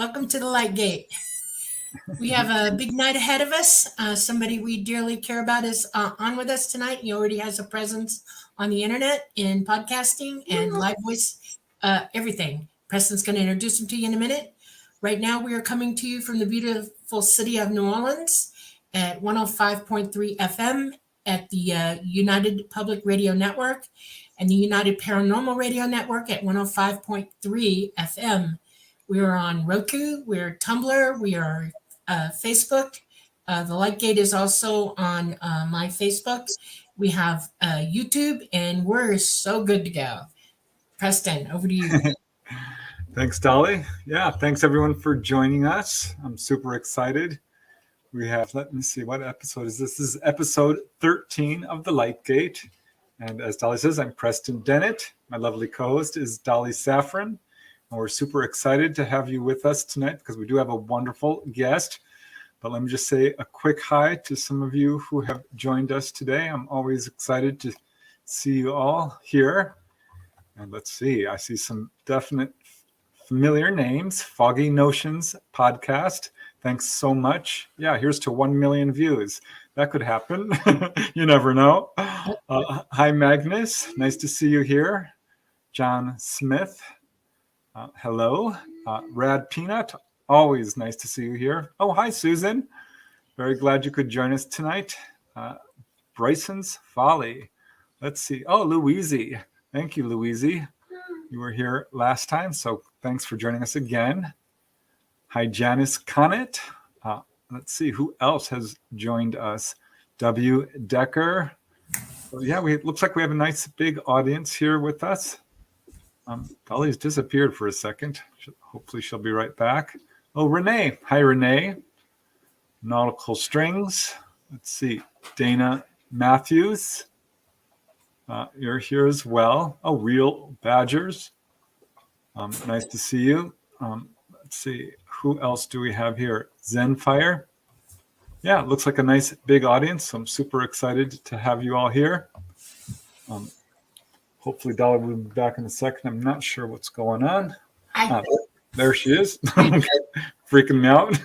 Welcome to the Light Gate. We have a big night ahead of us. Somebody we dearly care about is on with us tonight. He already has a presence on the internet in podcasting and live voice, everything. Preston's going to introduce him to you in a minute. Right now, we are coming to you from the beautiful city of New Orleans at 105.3 FM at the United Public Radio Network and the United Paranormal Radio Network at 105.3 FM. We are on Roku, we're Tumblr, we are Facebook. The Lightgate is also on my Facebook. We have YouTube, and we're so good to go. Preston, over to you. Thanks, Dolly. Yeah, thanks everyone for joining us. I'm super excited. We have, let me see, what episode is this? This is episode 13 of the Lightgate. And as Dolly says, I'm Preston Dennett. My lovely co-host is Dolly Safran. And we're super excited to have you with us tonight because we do have a wonderful guest. But let me just say a quick hi to some of you who have joined us today. I'm always excited to see you all here. And let's see, I see some definite familiar names. Foggy Notions podcast. Thanks so much. Yeah, here's to 1 million views. That could happen. You never know. Hi, Magnus. Nice to see you here. John Smith. Hello. Rad Peanut. Always nice to see you here. Oh, hi, Susan. Very glad you could join us tonight. Bryson's Folly. Let's see. Oh, Louise. Thank you, Louise. You were here last time, so thanks for joining us again. Hi, Janice Connet. Let's see who else has joined us. W. Decker. Well, yeah, it looks like we have a nice big audience here with us. Dolly's disappeared for a second. Hopefully she'll be right back. Oh, Renee. Hi, Renee. Nautical Strings. Let's see. Dana Matthews. You're here as well. Oh, Real Badgers. Nice to see you. Let's see. Who else do we have here? Zenfire. Yeah, it looks like a nice big audience. So I'm super excited to have you all here. Hopefully Dolly will be back in a second. I'm not sure what's going on. There she is. Freaking me out.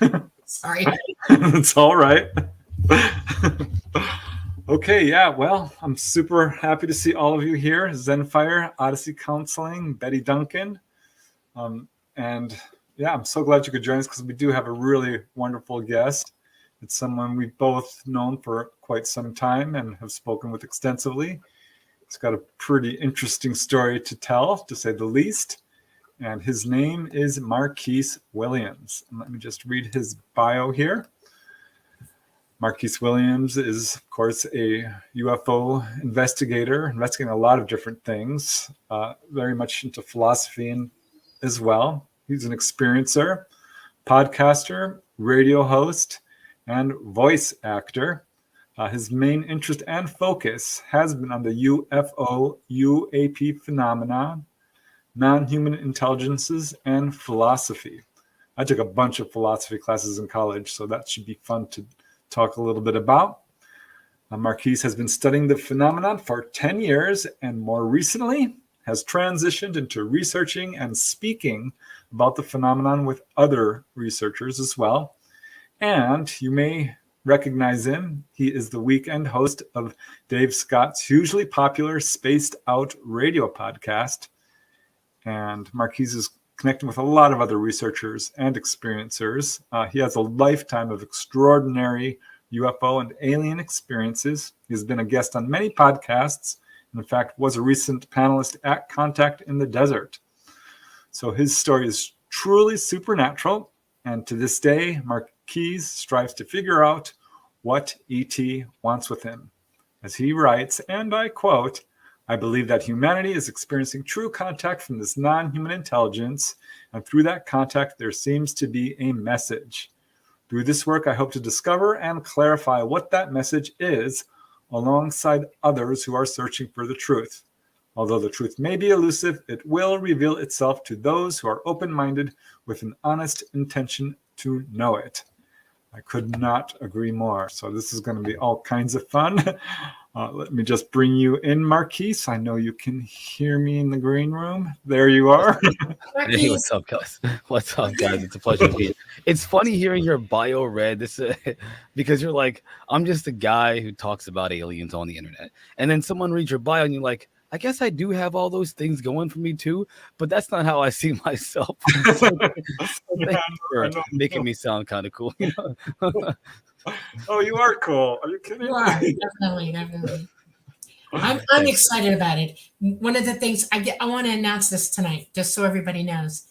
Sorry. It's all right. Okay, yeah, well, I'm super happy to see all of you here. Zenfire, Odyssey Counseling, Betty Duncan. And yeah, I'm so glad you could join us because we do have a really wonderful guest. It's someone we've both known for quite some time and have spoken with extensively. He's got a pretty interesting story to tell, to say the least. And his name is Marquise Williams. And let me just read his bio here. Marquise Williams is, of course, a UFO investigator, investigating a lot of different things, very much into philosophy as well. He's an experiencer, podcaster, radio host, and voice actor. His main interest and focus has been on the UFO, UAP phenomenon, non-human intelligences, and philosophy. I took a bunch of philosophy classes in college, so that should be fun to talk a little bit about. Marquise has been studying the phenomenon for 10 years and more recently has transitioned into researching and speaking about the phenomenon with other researchers as well. And you may recognize him. He is the weekend host of Dave Scott's hugely popular Spaced Out radio podcast. And Marquise is connecting with a lot of other researchers and experiencers. He has a lifetime of extraordinary UFO and alien experiences. He's been a guest on many podcasts, and in fact was a recent panelist at Contact in the Desert. So his story is truly supernatural, and to this day, Marquise strives to figure out what ET wants with him. As he writes, and I quote, "I believe that humanity is experiencing true contact from this non-human intelligence, and through that contact, there seems to be a message. Through this work, I hope to discover and clarify what that message is, alongside others who are searching for the truth. Although the truth may be elusive, it will reveal itself to those who are open-minded with an honest intention to know it." I could not agree more. So this is going to be all kinds of fun. Let me just bring you in, Marquise. I know you can hear me in the green room. There you are. Hey, what's up, guys? What's up, guys? It's a pleasure to be here. It's funny hearing your bio read this because you're like, I'm just a guy who talks about aliens on the internet, and then someone reads your bio and you're like, I guess I do have all those things going for me too, but that's not how I see myself. So thank you for making me sound kind of cool. You know? Oh, you are cool. Are you kidding? You are, definitely. I'm excited about it. One of the things I want to announce this tonight, just so everybody knows.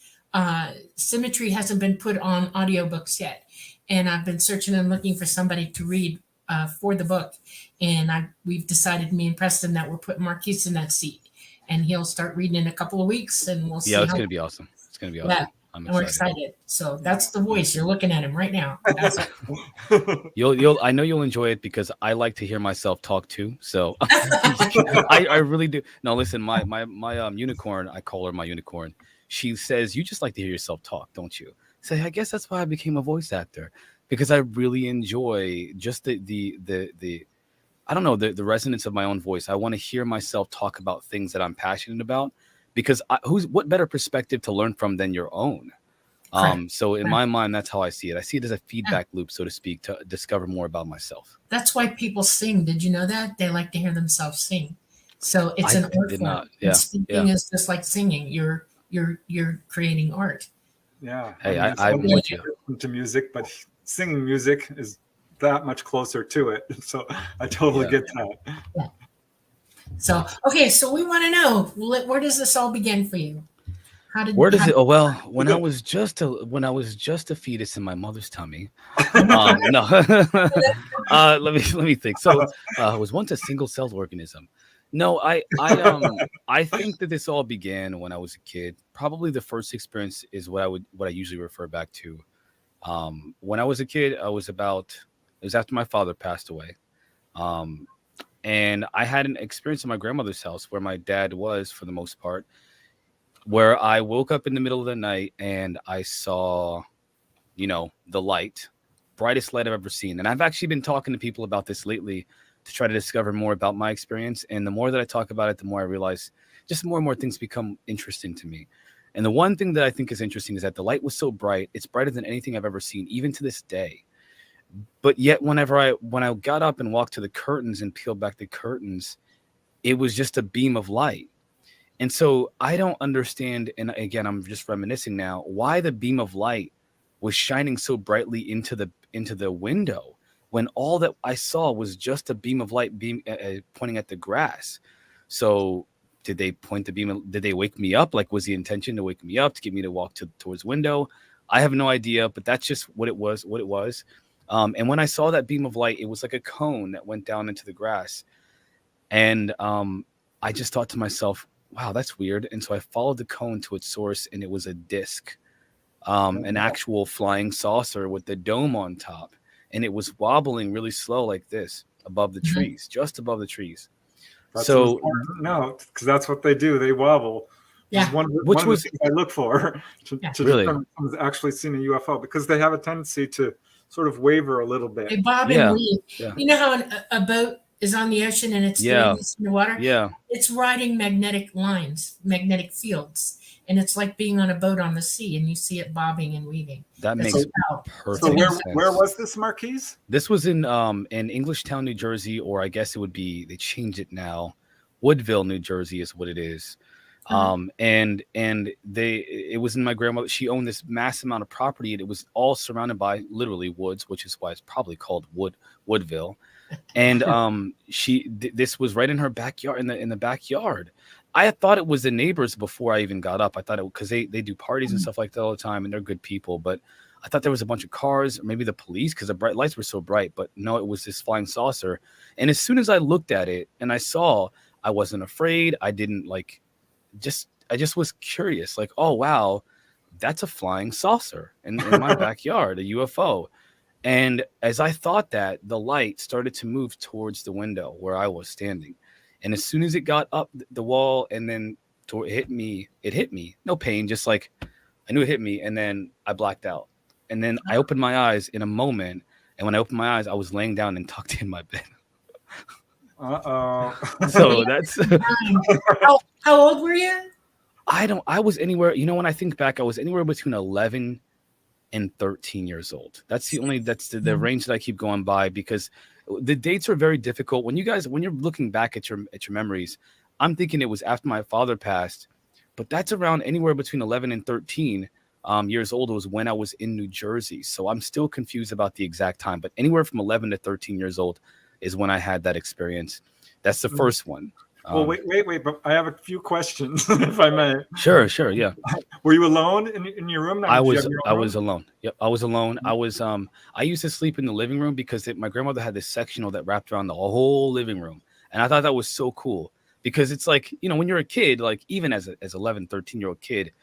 Symmetry hasn't been put on audiobooks yet, and I've been searching and looking for somebody to read for the book. And we've decided, me and Preston, that we're putting Marquise in that seat, and he'll start reading in a couple of weeks, and we'll see. Yeah, it's gonna be awesome. It's gonna be awesome. Yeah. I'm And we're excited. So that's the voice. You're looking at him right now. That's You'll I know you'll enjoy it because I like to hear myself talk too. So I really do. No, listen, my unicorn, I call her my unicorn. She says, you just like to hear yourself talk, don't you? Say, I guess that's why I became a voice actor, because I really enjoy just the I don't know, the resonance of my own voice. I want to hear myself talk about things that I'm passionate about, because what better perspective to learn from than your own? So in my mind, that's how I see it. I see it as a feedback loop, so to speak, to discover more about myself. That's why people sing. Did you know that? They like to hear themselves sing. So it's an art form. Yeah. Speaking is just like singing. You're creating art. Yeah. Hey, I'm with you. To music, but singing music is that much closer to it. So I totally get that. Yeah. So, okay, so we want to know, where does this all begin for you? Where does it? Oh, well, when I was just a fetus in my mother's tummy. No, let me think. So I was once a single-celled organism. No, I think that this all began when I was a kid. Probably the first experience is what I usually refer back to. When I was a kid, it was after my father passed away. And I had an experience in my grandmother's house where my dad was, for the most part, where I woke up in the middle of the night and I saw, the light, brightest light I've ever seen. And I've actually been talking to people about this lately to try to discover more about my experience. And the more that I talk about it, the more I realize just more and more things become interesting to me. And the one thing that I think is interesting is that the light was so bright, it's brighter than anything I've ever seen, even to this day. But yet when I got up and walked to the curtains and peeled back the curtains, it was just a beam of light. And so I don't understand, and again, I'm just reminiscing now, why the beam of light was shining so brightly into the window when all that I saw was just a beam of light pointing at the grass. So did they point the beam? Did they wake me up? Like, was the intention to wake me up, to get me to walk towards window? I have no idea, but that's just what it was. And when I saw that beam of light, it was like a cone that went down into the grass. And I just thought to myself, wow, that's weird. And so I followed the cone to its source, and it was a disc, an actual flying saucer with the dome on top. And it was wobbling really slow like this above the trees, just above the trees. That's no, because that's what they do. They wobble. Yeah. One of the things I look for to really determine if someone's actually seen a UFO, because they have a tendency to sort of waver a little bit. They bob and weave. Yeah. You know how a boat is on the ocean and it's in the water? Yeah. It's riding magnetic lines, magnetic fields. And it's like being on a boat on the sea, and you see it bobbing and weaving. That makes perfect sense. Where was this, Marquise? This was in Englishtown, New Jersey, or I guess it would be, they changed it now. Woodville, New Jersey is what it is. And it was in my grandmother. She owned this massive amount of property, and it was all surrounded by literally woods, which is why it's probably called Woodville. And this was right in her backyard, in the backyard. I had thought it was the neighbors before I even got up. I thought it, because they do parties and stuff like that all the time, and they're good people. But I thought there was a bunch of cars, or maybe the police, because the bright lights were so bright. But no, it was this flying saucer. And as soon as I looked at it and I saw, I wasn't afraid. I didn't I just was curious, like, oh, wow, that's a flying saucer in my backyard, a UFO. And as I thought that, the light started to move towards the window where I was standing. And as soon as it got up the wall and then it hit me, no pain, just like I knew it hit me. And then I blacked out. And then I opened my eyes in a moment. And when I opened my eyes, I was laying down and tucked in my bed. So that's How old were you? I was anywhere, when I think back, I was anywhere between 11 and 13 years old. That's the range that I keep going by, because the dates are very difficult. When you're looking back at your memories, I'm thinking it was after my father passed, but that's around anywhere between 11 and 13 years old was when I was in New Jersey. So I'm still confused about the exact time, but anywhere from 11 to 13 years old is when I had that experience. That's the first one. Well, wait, but I have a few questions, if I may. Sure, yeah. Were you alone in your room? I was alone. Yep, I was alone. I used to sleep in the living room because my grandmother had this sectional that wrapped around the whole living room. And I thought that was so cool, because it's like, when you're a kid, like even as 11, 13-year-old kid,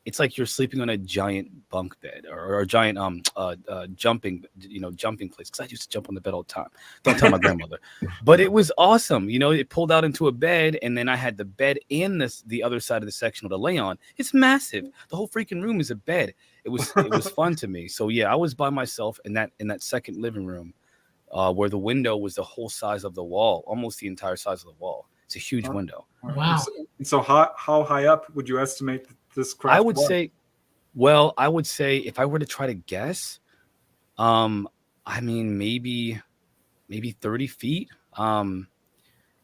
it's like you're sleeping on a giant bunk bed or a giant jumping place. Because I used to jump on the bed all the time. Don't tell my grandmother. But it was awesome. It pulled out into a bed, and then I had the bed and the other side of the sectional to lay on. It's massive. The whole freaking room is a bed. It was fun to me. So yeah, I was by myself in that second living room, where the window was the whole size of the wall, almost the entire size of the wall. It's a huge window. Wow. So how high up would you estimate this craft? I would say if I were to try to guess, maybe 30 feet.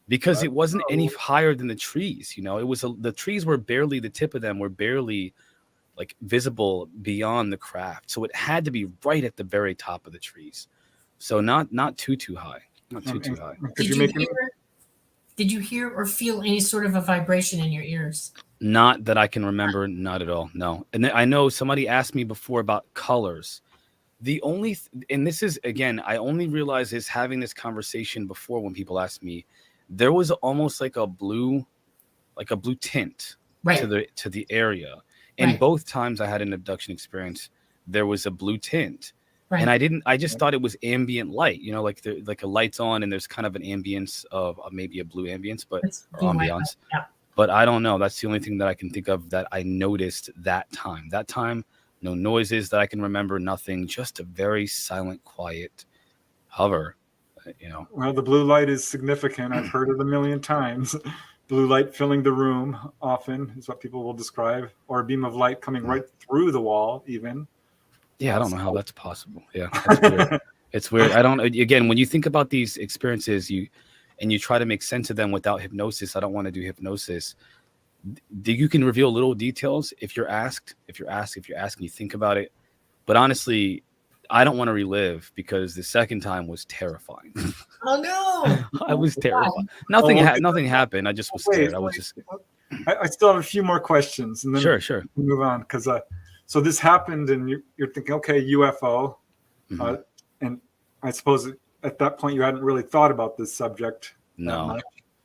Because it wasn't any higher than the trees. It was the trees were barely, the tip of them were barely like visible beyond the craft. So it had to be right at the very top of the trees. So not too high. Not too high. Did you hear or feel any sort of a vibration in your ears? Not that I can remember, not at all. No. And I know somebody asked me before about colors. The only, and this is, again, I only realized this having this conversation before when people asked me, there was almost like a blue tint to the area. And both times I had an abduction experience, there was a blue tint. Right. And I just thought it was ambient light, like a light's on and there's kind of an ambience of maybe a blue ambience, or ambiance. Yeah. But I don't know. That's the only thing that I can think of that I noticed that time. That time, no noises that I can remember, nothing, just a very silent, quiet hover, Well, the blue light is significant. I've heard it a million times. Blue light filling the room often is what people will describe, or a beam of light coming right through the wall even. Yeah, I don't know how that's possible. Yeah, that's weird. It's weird. Again, when you think about these experiences, you try to make sense of them without hypnosis. I don't want to do hypnosis. You can reveal little details if you're asked, and you think about it. But honestly, I don't want to relive, because the second time was terrifying. Oh no! I was terrified. Nothing happened. I just was scared. I still have a few more questions, and then sure. We'll move on, because so this happened, and you're thinking, okay, UFO, and I suppose at that point you hadn't really thought about this subject. No.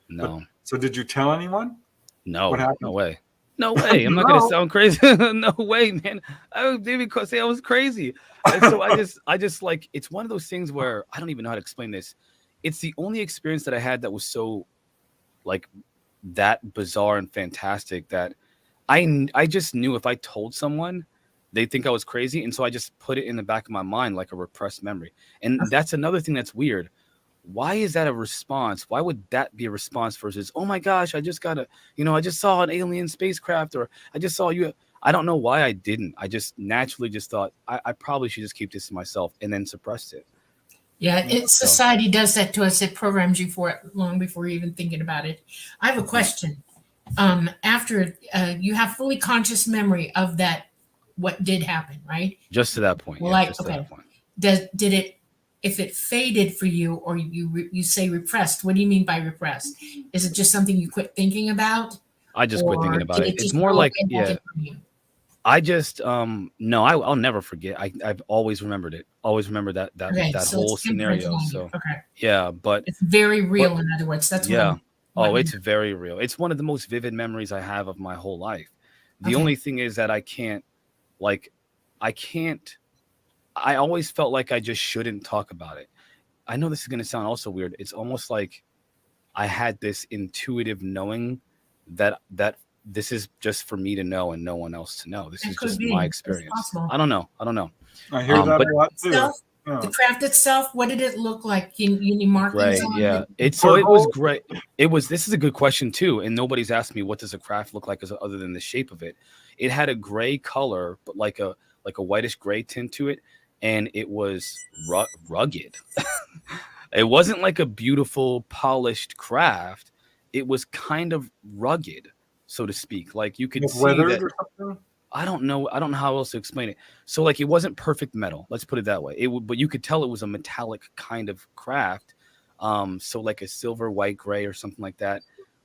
But, so did you tell anyone? No. What happened? No way. I'm not gonna sound crazy. No way, man. I would maybe say I was crazy. And so I just like, it's one of those things where I don't even know how to explain this. It's the only experience that I had that was so like that bizarre and fantastic that I just knew if I told someone, they'd think I was crazy. And so I just put it in the back of my mind like a repressed memory. And that's another thing that's weird. Why is that a response? Why would that be a response versus, oh my gosh, I just saw an alien spacecraft, or I just saw you. I don't know why I didn't. I just naturally just thought I probably should just keep this to myself, and then suppressed it. Yeah, society does that to us. It programs you for it long before you're even thinking about it. I have a question. After you have fully conscious memory of that, what did happen, right? Just to that point. Well, to that point. Did it? If it faded for you, or you say repressed, what do you mean by repressed? Is it just something you quit thinking about? I just quit thinking about it. It's more like, I just no, I'll never forget. I've always remembered it. Always remember that whole scenario. So yeah, but it's very real. In other words, that's it's very real. It's one of the most vivid memories I have of my whole life. The only thing is that I always felt like I just shouldn't talk about it. I know this is going to sound also weird. It's almost like I had this intuitive knowing that this is just for me to know and no one else to know. This is just my experience. I don't know. I hear that a lot too. The craft itself, what did it look like? Any markings Gray, on yeah. it? So it was great. This is a good question too. And nobody's asked me what does a craft look like other than the shape of it. It had a gray color, but like a whitish gray tint to it. And it was rugged. It wasn't like a beautiful polished craft. It was kind of rugged, so to speak. Like you could see that. Or something? I don't know how else to explain it. So like it wasn't perfect metal. Let's put it that way. But you could tell it was a metallic kind of craft. So like a silver, white, gray, or something like that.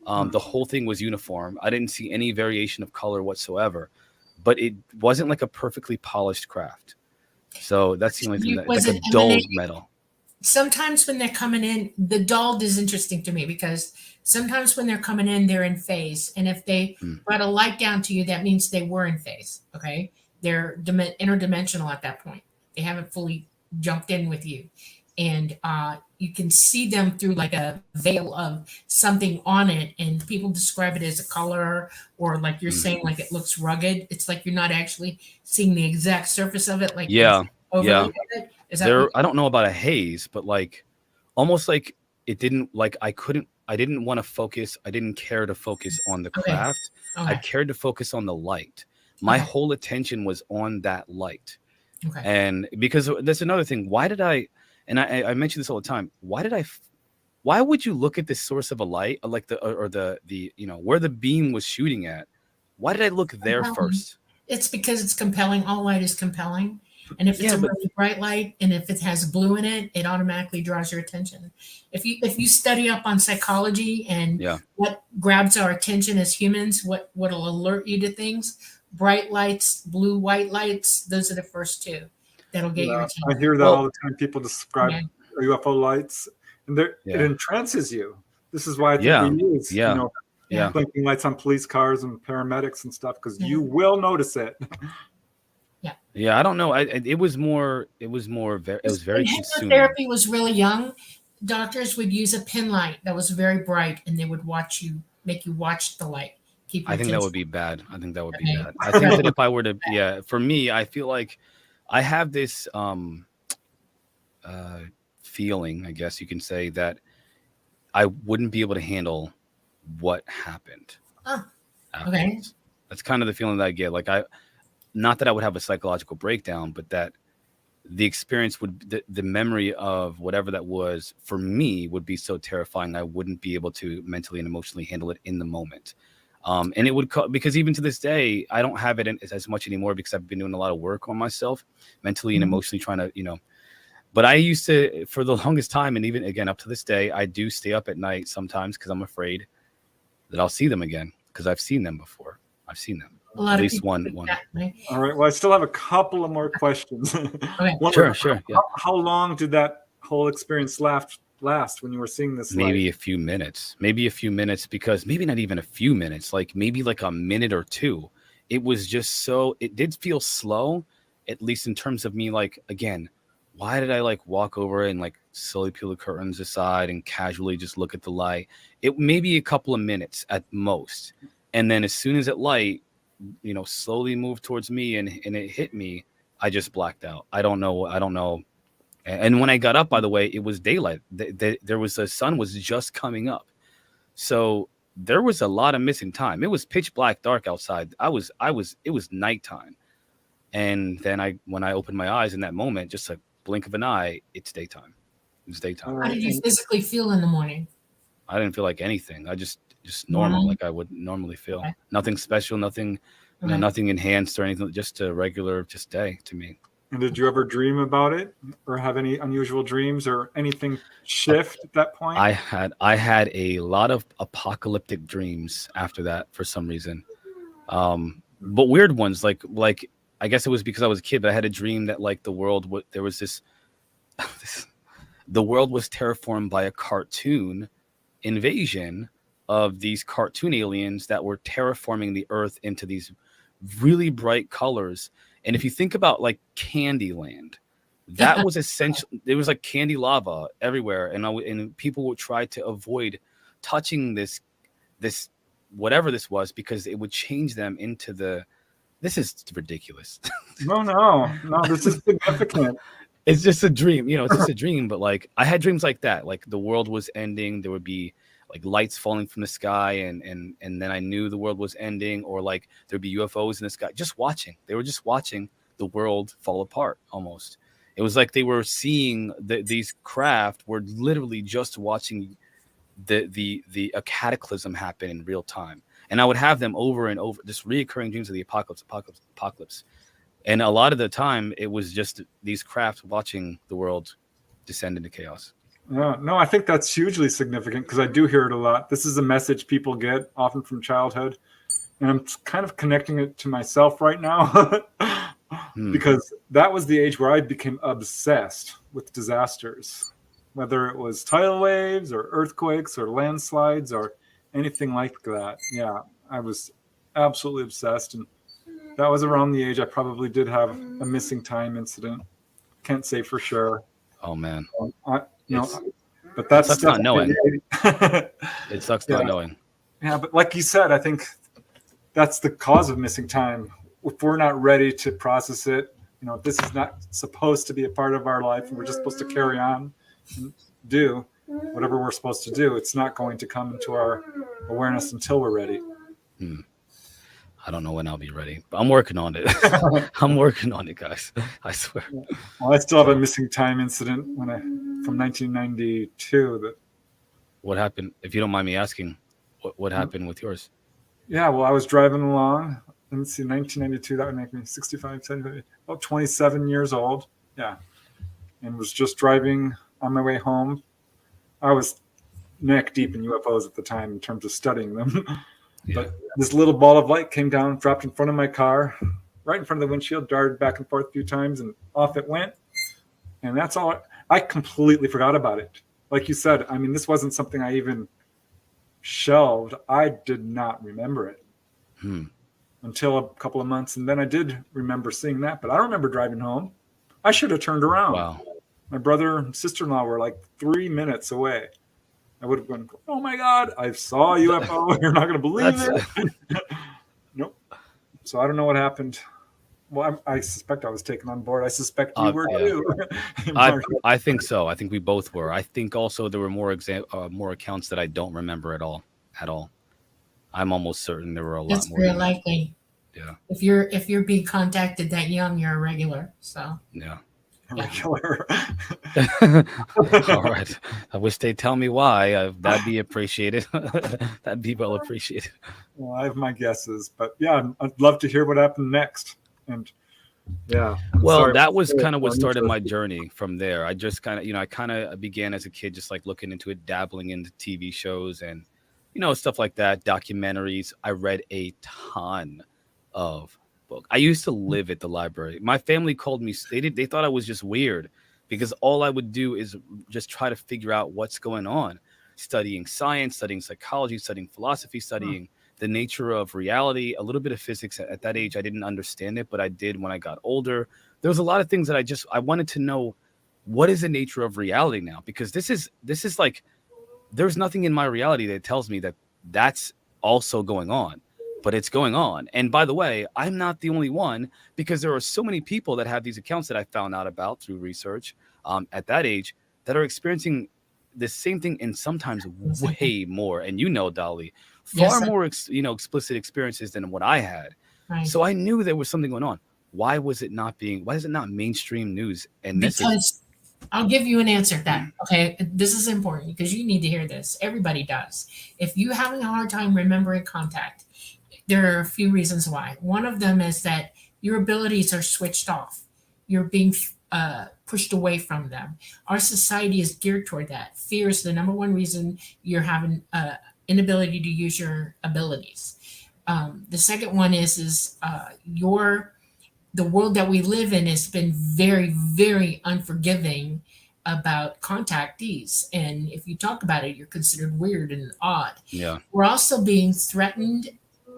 The whole thing was uniform. I didn't see any variation of color whatsoever. But it wasn't like a perfectly polished craft. So that's the only thing, like a dulled metal. Sometimes when they're coming in, the dulled is interesting to me because sometimes when they're coming in, they're in phase. And if they brought a light down to you, that means they were in phase. Okay. They're interdimensional at that point. They haven't fully jumped in with you. And you can see them through like a veil of something on it. And people describe it as a color, or like you're saying, like it looks rugged. It's like you're not actually seeing the exact surface of it. Like overlay of it. I don't know about a haze, but like almost like it didn't, like I didn't want to focus. I didn't care to focus on the craft. I cared to focus on the light. My whole attention was on that light. And because that's another thing. Why did I mention this all the time. Why would you look at the source of a light, like the where the beam was shooting at? Why did I look there first? It's because it's compelling. All light is compelling. And if it's a really bright light and if it has blue in it, it automatically draws your attention. If you study up on psychology and what grabs our attention as humans, what'll alert you to things, bright lights, blue, white lights, those are the first two that'll get your attention. I hear that all the time. People describe UFO lights and it entrances you. This is why I think we use blinking lights on police cars and paramedics and stuff, because you will notice it. Yeah, I don't know. It was very consuming. Hypnotherapy was really young. Doctors would use a pin light that was very bright, and they would make you watch the light. I think that would be bad. I think that if I were to, for me, I feel like I have this feeling, I guess you can say, that I wouldn't be able to handle what happened. Afterwards. That's kind of the feeling that I get. Like not that I would have a psychological breakdown, but that the experience the memory of whatever that was for me would be so terrifying. I wouldn't be able to mentally and emotionally handle it in the moment. And it would, because even to this day, I don't have it as much anymore because I've been doing a lot of work on myself mentally and emotionally trying to, but I used to, for the longest time, and even again, up to this day, I do stay up at night sometimes because I'm afraid that I'll see them again, because I've seen them before. I've seen them. At least one. All right. Well, I still have a couple of more questions. Sure. Yeah. How long did that whole experience last when you were seeing this? Maybe a few minutes, because maybe not even a few minutes, like maybe like a minute or two. It was just it did feel slow, at least in terms of me. Like, again, why did I like walk over and like slowly peel the curtains aside and casually just look at the light? It maybe a couple of minutes at most. And then as soon as it light, slowly moved towards me and it hit me, I just blacked out. I don't know. And when I got up, by the way, it was daylight. The sun was just coming up. So there was a lot of missing time. It was pitch black dark outside. It was nighttime. And then when I opened my eyes in that moment, just a blink of an eye, it's daytime. How did you physically feel in the morning? I didn't feel like anything. I just normal, like I would normally feel. Nothing special, nothing, nothing enhanced or anything. Just a regular, day to me. And did you ever dream about it, or have any unusual dreams, or anything shift at that point? I had a lot of apocalyptic dreams after that for some reason, but weird ones. Like I guess it was because I was a kid, but I had a dream that like the world the world was terraformed by a cartoon invasion of these cartoon aliens that were terraforming the earth into these really bright colors. And if you think about like Candyland, that was essential. There was like candy lava everywhere, and people would try to avoid touching this whatever this was, because it would change them into this is ridiculous. No, this is significant. it's just a dream, it's just a dream. But like I had dreams like that, like the world was ending, there would be like lights falling from the sky, and then I knew the world was ending, or like there'd be UFOs in the sky, just watching. They were just watching the world fall apart almost. It was like they were seeing these craft were literally just watching a cataclysm happen in real time. And I would have them over and over, just reoccurring dreams of the apocalypse. And a lot of the time, it was just these craft watching the world descend into chaos. No, I think that's hugely significant because I do hear it a lot. This is a message people get often from childhood. And I'm kind of connecting it to myself right now because that was the age where I became obsessed with disasters, whether it was tidal waves or earthquakes or landslides or anything like that. Yeah, I was absolutely obsessed. And that was around the age I probably did have a missing time incident. Can't say for sure. Oh, man. But that's sucks not knowing. It sucks not knowing. Yeah, but like you said, I think that's the cause of missing time. If we're not ready to process it, this is not supposed to be a part of our life, and we're just supposed to carry on and do whatever we're supposed to do. It's not going to come into our awareness until we're ready. I don't know when I'll be ready, but I'm working on it. I'm working on it, guys. I swear. Well, I still have a missing time incident from 1992. That. What happened? If you don't mind me asking, what happened with yours? Yeah, well, I was driving along. Let's see, 1992. That would make me 65, 75, about 27 years old. Yeah, and was just driving on my way home. I was neck deep in UFOs at the time in terms of studying them. Yeah. But this little ball of light came down, dropped in front of my car, right in front of the windshield, darted back and forth a few times, and off it went. And that's all. I completely forgot about it. Like you said, I mean, this wasn't something I even shelved. I did not remember it until a couple of months. And then I did remember seeing that, but I don't remember driving home. I should have turned around. Wow. My brother and sister-in-law were like 3 minutes away. I would have gone, oh my God, I saw a UFO. You're not going to believe it. Nope. So I don't know what happened. Well, I suspect I was taken on board. I suspect you were too. I think so. I think we both were. I think also there were more accounts that I don't remember at all. I'm almost certain there were a lot more. That's very likely. Yeah. If you're being contacted that young, you're a regular. So. Yeah. Regular. All right. I wish they'd tell me why. That'd be appreciated. That'd be well appreciated. Well, I have my guesses, but yeah, I'd love to hear what happened next. And yeah. Well, that was kind of what started my journey from there. I just kind of, I kind of began as a kid, just like looking into it, dabbling into TV shows and, stuff like that, documentaries. I read a ton of book. I used to live at the library. My family called me. They thought I was just weird because all I would do is just try to figure out what's going on, studying science, studying psychology, studying philosophy, studying the nature of reality, a little bit of physics. At that age, I didn't understand it, but I did when I got older. There was a lot of things that I wanted to know, what is the nature of reality now? Because this is like, there's nothing in my reality that tells me that that's also going on. But it's going on. And by the way, I'm not the only one, because there are so many people that have these accounts that I found out about through research at that age that are experiencing the same thing, and sometimes way more. And Dolly, far more explicit experiences than what I had. Right. So I knew there was something going on. Why is it not mainstream news? And because I'll give you an answer to that. Okay, this is important because you need to hear this. Everybody does. If you're having a hard time remembering contact, there are a few reasons why. One of them is that your abilities are switched off. You're being pushed away from them. Our society is geared toward that. Fear is the number one reason you're having inability to use your abilities. The second one is the world that we live in has been very, very unforgiving about contactees. And if you talk about it, you're considered weird and odd. Yeah. We're also being threatened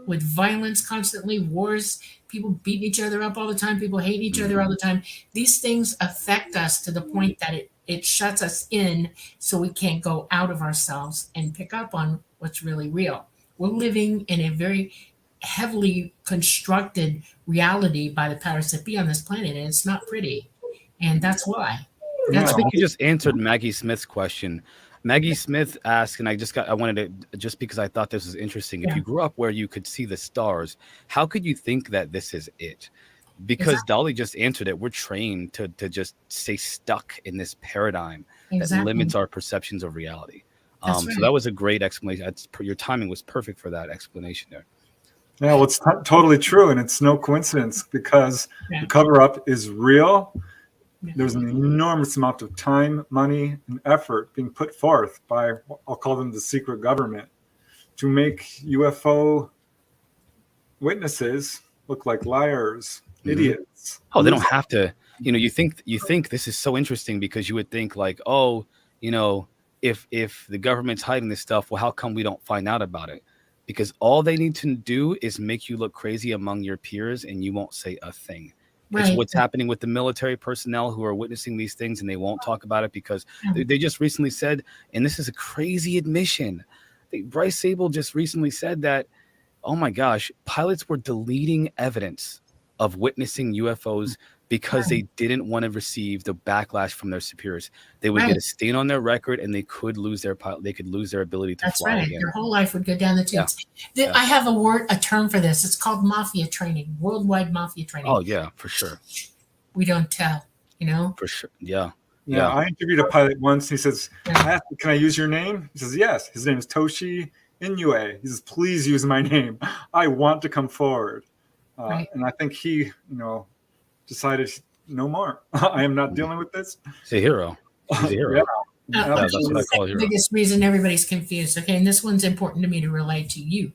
with violence constantly, wars, people beating each other up all the time, people hating each other all the time. These things affect us to the point that it shuts us in, so we can't go out of ourselves and pick up on what's really real. We're living in a very heavily constructed reality by the powers that be on this planet, and it's not pretty. And that's why. Yeah. I think you just answered Maggie Smith's question. Maggie Smith asked, and I wanted to, just because I thought this was interesting. If Yeah. you grew up where you could see the stars, how could you think that this is it? Because Exactly. Dolly just answered it. We're trained to just stay stuck in this paradigm that Exactly. limits our perceptions of reality. That's So right. that was a great explanation. Your timing was perfect for that explanation there. Yeah, well, it's totally true, and it's no coincidence because Yeah. the cover-up is real. Yeah. There's an enormous amount of time, money, and effort being put forth by, I'll call them the secret government, to make UFO witnesses look like liars, idiots. Oh, they don't have to. You think this is so interesting because you would think like, oh, if the government's hiding this stuff, well, how come we don't find out about it? Because all they need to do is make you look crazy among your peers, and you won't say a thing. Right. It's what's happening with the military personnel who are witnessing these things, and they won't talk about it because they just recently said, and this is a crazy admission. Bryce Sable just recently said that, oh my gosh, pilots were deleting evidence of witnessing UFOs because they didn't want to receive the backlash from their superiors. They would get a stain on their record, and they could lose their pilot. They could lose their ability to fly again. Their whole life would go down the tubes. Yeah. I have a term for this. It's called mafia training, worldwide mafia training. Oh yeah, for sure. We don't tell, For sure. Yeah. Yeah, I interviewed a pilot once. He says, I asked him, "Can I use your name?" He says, "Yes." His name is Toshi Inoue. He says, "Please use my name. I want to come forward." And I think he, decided no more. I am not dealing with this. He's a hero. He's a hero. That's what I call a hero. The biggest reason everybody's confused. Okay, and this one's important to me to relay to you.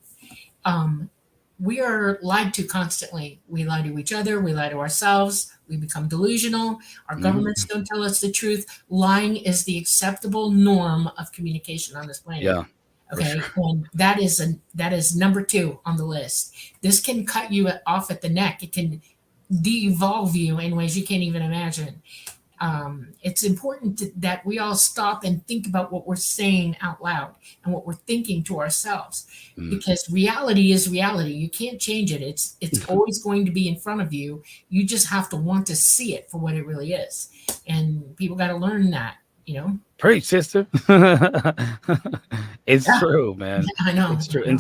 We are lied to constantly. We lie to each other. We lie to ourselves. We become delusional. Our governments don't tell us the truth. Lying is the acceptable norm of communication on this planet. Yeah. Okay, and that is number 2 on the list. This can cut you off at the neck. It can de-evolve you in ways you can't even imagine. It's important that we all stop and think about what we're saying out loud and what we're thinking to ourselves, because reality is reality. You can't change it. It's always going to be in front of you. You just have to want to see it for what it really is, and people got to learn that. Preach, sister. It's true, man. I know. It's true. And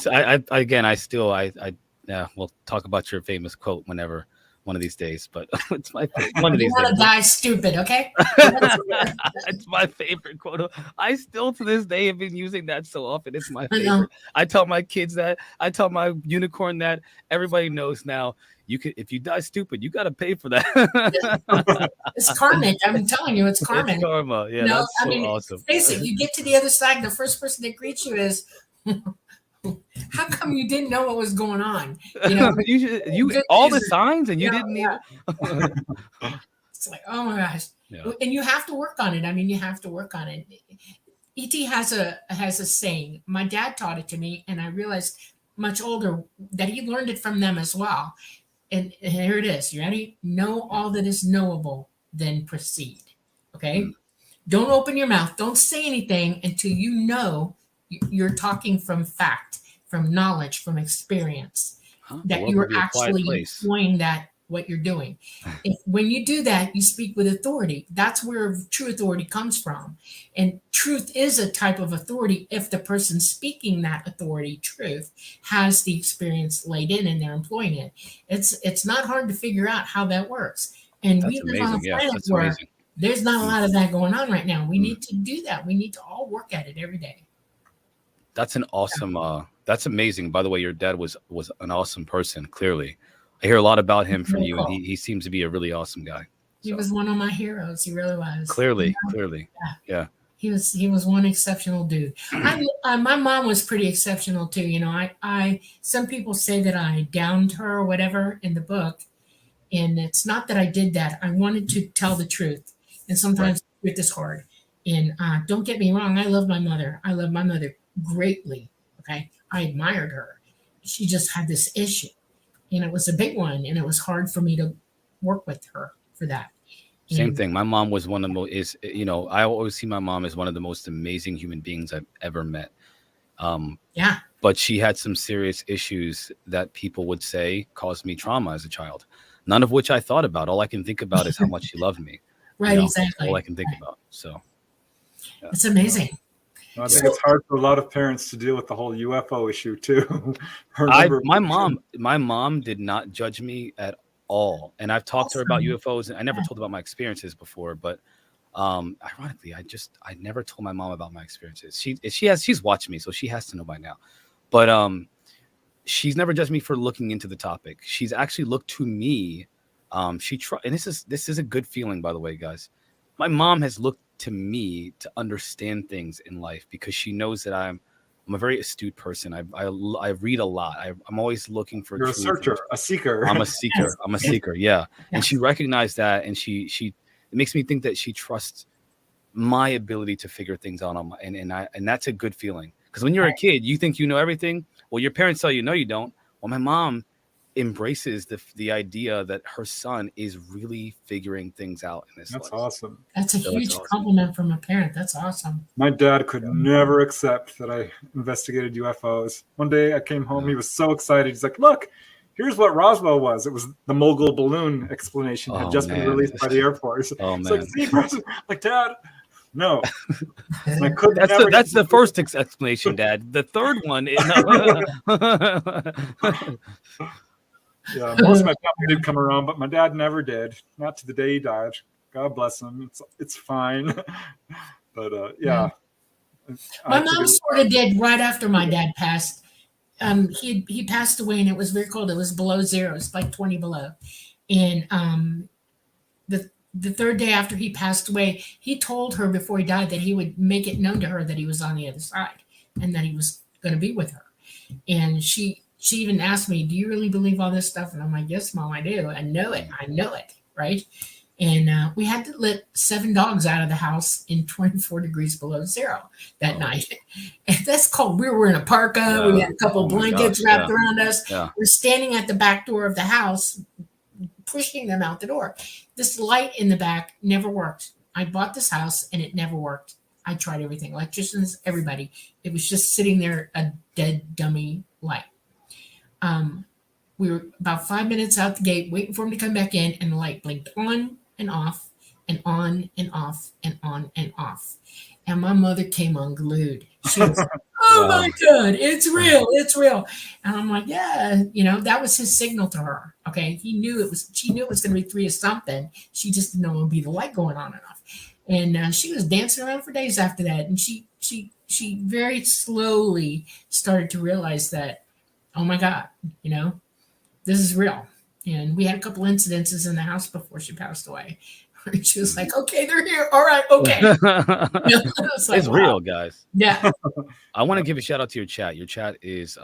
we'll talk about your famous quote whenever one of these days, but it's my one of these days. You want to die stupid, okay? It's my favorite quote. I still to this day have been using that so often. It's my favorite. I tell my kids that. I tell my unicorn that. Everybody knows now. If you die stupid, you got to pay for that. It's karmic. I'm telling you, it's karmic. It's karma. Yeah, that's so awesome. Face it, you get to the other side, the first person that greets you is, how come you didn't know what was going on? You all the signs and you didn't even. It's like, oh my gosh. Yeah. And you have to work on it. I mean, you have to work on it. E.T. has a saying. My dad taught it to me, and I realized much older that he learned it from them as well. And here it is. You ready? Know all that is knowable, then proceed. Okay? Don't open your mouth. Don't say anything until you know you're talking from fact, from knowledge, from experience, that you are actually employing what you're doing. When you do that, you speak with authority. That's where true authority comes from. And truth is a type of authority if the person speaking that authority, truth, has the experience laid in and they're employing it. It's not hard to figure out how that works. And we live on a planet where there's not a lot of that going on right now. We need to do that. We need to all work at it every day. That's an awesome, that's amazing. By the way, your dad was an awesome person, clearly. I hear a lot about him from you, and he seems to be a really awesome guy. He was one of my heroes. He really was. Clearly. Yeah. He was one exceptional dude. My mom was pretty exceptional too. Some people say that I downed her or whatever in the book, and it's not that I did that. I wanted to tell the truth, and sometimes the truth is hard. And don't get me wrong, I love my mother. I love my mother greatly. Okay, I admired her. She just had this issue, and it was a big one, and it was hard for me to work with her for that. Same thing. My mom was one of the most, I always see my mom as one of the most amazing human beings I've ever met. But she had some serious issues that people would say caused me trauma as a child, none of which I thought about. All I can think about is how much she loved me. Right, exactly. That's all I can think about. So yeah. It's amazing. I think it's hard for a lot of parents to deal with the whole UFO issue too. My mom did not judge me at all, and I've talked to her about UFOs, and I never told about my experiences before. But ironically, I never told my mom about my experiences. She's watched me, so she has to know by now. But she's never judged me for looking into the topic. She's actually looked to me. And this is a good feeling, by the way, guys. My mom has looked to me to understand things in life because she knows that I'm a very astute person. I read a lot. I'm always looking for. You're a searcher, a seeker. I'm a seeker. Yes. I'm a seeker. Yeah. Yes. And she recognized that, and it makes me think that she trusts my ability to figure things out and that's a good feeling. Because when you're a kid, you think you know everything. Well, your parents tell you no, you don't. Well, my mom embraces the idea that her son is really figuring things out in this life. That's awesome. That's a huge compliment from a parent. That's awesome. My dad could never accept that I investigated UFOs. One day I came home, he was so excited. He's like, look, here's what Roswell was. It was the mogul balloon explanation had just been released by the Air Force. Oh, it's man. like, see, like, Dad, no. That's the first explanation, Dad. The third one is yeah, most of my family did come around, but my dad never did. Not to the day he died. God bless him. It's fine. But yeah. My mom sort of did right after my dad passed. He passed away, and it was very cold. It was below zero. It was like 20 below. And the third day after he passed away, he told her before he died that he would make it known to her that he was on the other side and that he was going to be with her. And she even asked me, do you really believe all this stuff? And I'm like, yes, Mom, I do. I know it. Right. And we had to let 7 dogs out of the house in 24 degrees below zero that night. And that's cold. We were in a parka. Yeah. We had a couple of blankets wrapped around us. Yeah. We're standing at the back door of the house, pushing them out the door. This light in the back never worked. I bought this house and it never worked. I tried everything, electricians, everybody. It was just sitting there, a dead dummy light. We were about 5 minutes out the gate waiting for him to come back in, and the light blinked on and off and on and off and on and off. And my mother came unglued. She was like, oh my God, it's real. It's real. And I'm like, yeah, that was his signal to her. Okay. She knew it was going to be 3 or something. She just didn't know it would be the light going on and off. And she was dancing around for days after that. And she very slowly started to realize that, oh my God, this is real. And we had a couple incidences in the house before she passed away. She was like, okay, they're here. All right. Okay. It's real, guys. Yeah. I want to give a shout out to your chat. Your chat is,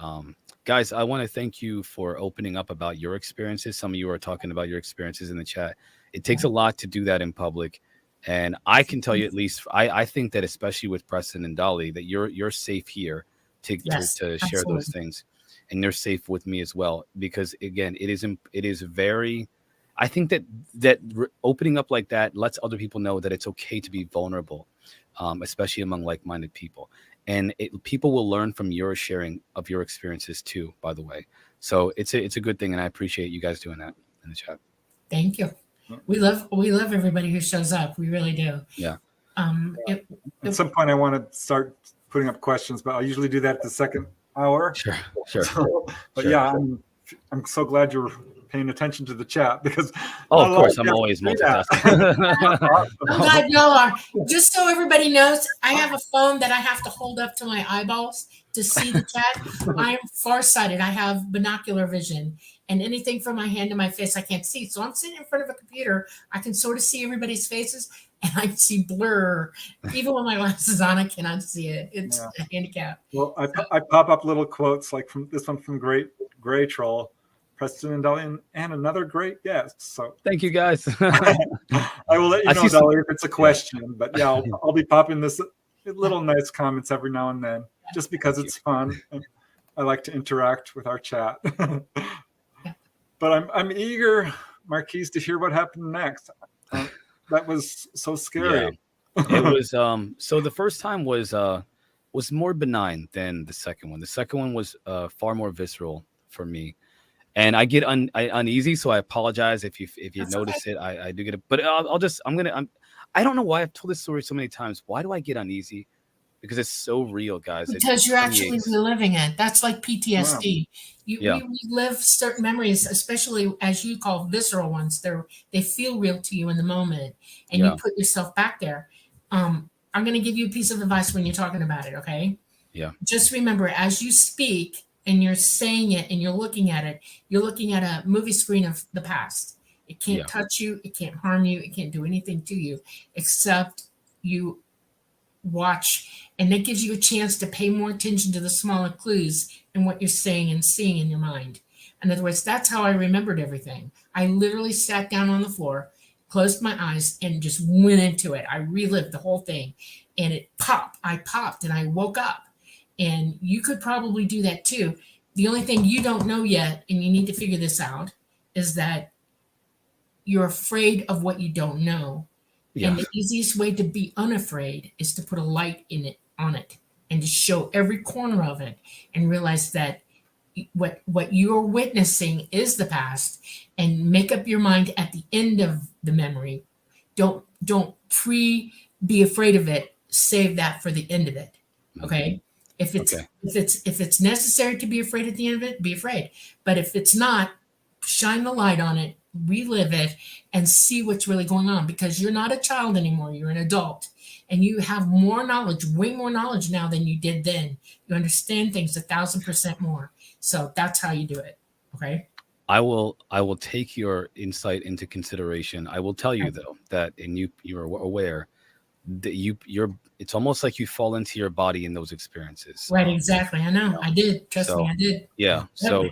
guys, I want to thank you for opening up about your experiences. Some of you are talking about your experiences in the chat. It takes a lot to do that in public. And I can tell you, at least, I think that especially with Preston and Dolly, that you're safe here to share those things. And you're safe with me as well, because again, it is very, I think that opening up like that lets other people know that it's okay to be vulnerable, especially among like-minded people. And people will learn from your sharing of your experiences too, by the way. So it's a good thing. And I appreciate you guys doing that in the chat. Thank you. We love everybody who shows up. We really do. Yeah. At some point I want to start putting up questions, but I'll usually do that at the second hour. Sure. But yeah, I'm so glad you're paying attention to the chat, because of course I'm always multitasking. I'm glad y'all are. Just so everybody knows, I have a phone that I have to hold up to my eyeballs to see the chat. I am farsighted. I have binocular vision, and anything from my hand to my face I can't see. So I'm sitting in front of a computer. I can sort of see everybody's faces, and I see blur. Even with my glasses on, I cannot see it. It's a handicap. Well, I pop up little quotes like from this one from Great Gray Troll, Preston and Dolly, and another great guest. So thank you, guys. I will let you know, Dolly, if it's a question. But yeah, I'll be popping this little nice comments every now and then, just because it's fun. And I like to interact with our chat. But I'm eager, Marquise, to hear what happened next. That was so scary. Yeah. It was so the first time was more benign than the second one. The second one was far more visceral for me, and I get uneasy, so I apologize if you notice it. I do get it, but I don't know why I've told this story so many times. Why do I get uneasy? Because it's so real, guys. Because you're actually reliving it. That's like PTSD. Yeah. We relive certain memories, especially as you call visceral ones. They feel real to you in the moment, and you put yourself back there. I'm going to give you a piece of advice when you're talking about it, okay? Yeah. Just remember, as you speak and you're saying it and you're looking at it, you're looking at a movie screen of the past. It can't touch you. It can't harm you. It can't do anything to you except you watch, and that gives you a chance to pay more attention to the smaller clues in what you're saying and seeing in your mind. In other words, that's how I remembered everything. I literally sat down on the floor, closed my eyes, and just went into it. I relived the whole thing, and it popped. I popped, and I woke up. And you could probably do that too. The only thing you don't know yet, and you need to figure this out, is that you're afraid of what you don't know. Yeah. And the easiest way to be unafraid is to put a light on it and to show every corner of it and realize that what you're witnessing is the past, and make up your mind at the end of the memory. Don't be afraid of it. Save that for the end of it. Okay. If it's necessary to be afraid at the end of it, be afraid. But if it's not, shine the light on it, relive it, and see what's really going on, because you're not a child anymore. You're an adult, and you have more knowledge, way more knowledge now than you did then. You understand things 1,000% more. So that's how you do it. Okay. I will take your insight into consideration. I will tell you though that, and you're aware that it's almost like you fall into your body in those experiences. Right. Exactly. I know. I did. Trust me, I did. Yeah. So,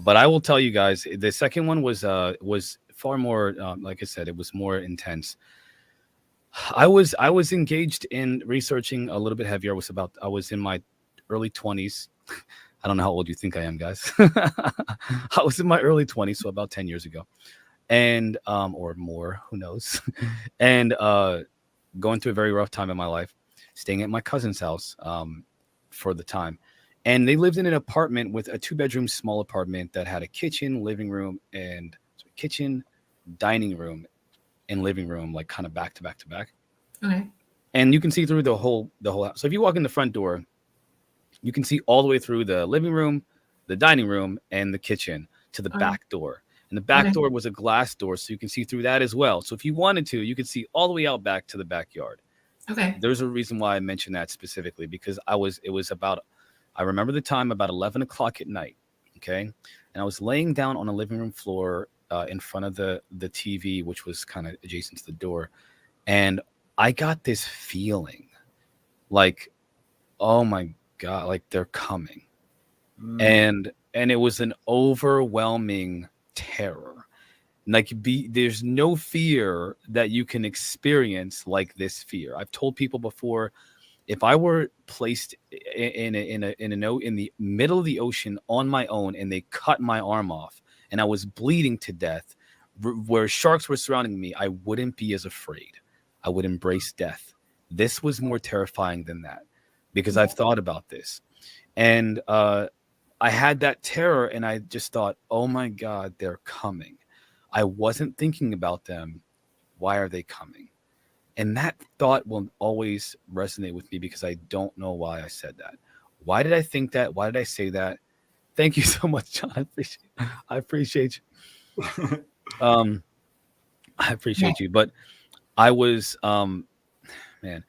but I will tell you guys, the second one was far more, like I said, it was more intense. I was engaged in researching a little bit heavier. I was in my early 20s. I don't know how old you think I am, guys. I was in my early 20s, so about 10 years ago, and or more, who knows, and going through a very rough time in my life, staying at my cousin's house for the time. And they lived in an apartment with a 2-bedroom small apartment that had a kitchen, living room, and kitchen, dining room, and living room, like kind of back to back to back. Okay. And you can see through the whole house. So if you walk in the front door, you can see all the way through the living room, the dining room, and the kitchen to the back door. And the back door was a glass door, so you can see through that as well. So if you wanted to, you could see all the way out back to the backyard. Okay. There's a reason why I mentioned that specifically, because I remember the time about 11 o'clock at night. Okay. And I was laying down on a living room floor in front of the TV, which was kind of adjacent to the door. And I got this feeling like, oh my God, like they're coming. And it was an overwhelming terror. Like there's no fear that you can experience like this fear. I've told people before, if I were placed in the middle of the ocean on my own and they cut my arm off and I was bleeding to death, where sharks were surrounding me, I wouldn't be as afraid. I would embrace death. This was more terrifying than that, because I've thought about this. And I had that terror, and I just thought, oh my God, they're coming. I wasn't thinking about them. Why are they coming? And that thought will always resonate with me, because I don't know why I said that. Why did I think that? Why did I say that? Thank you so much, John. I appreciate you. I appreciate you. But I was, man,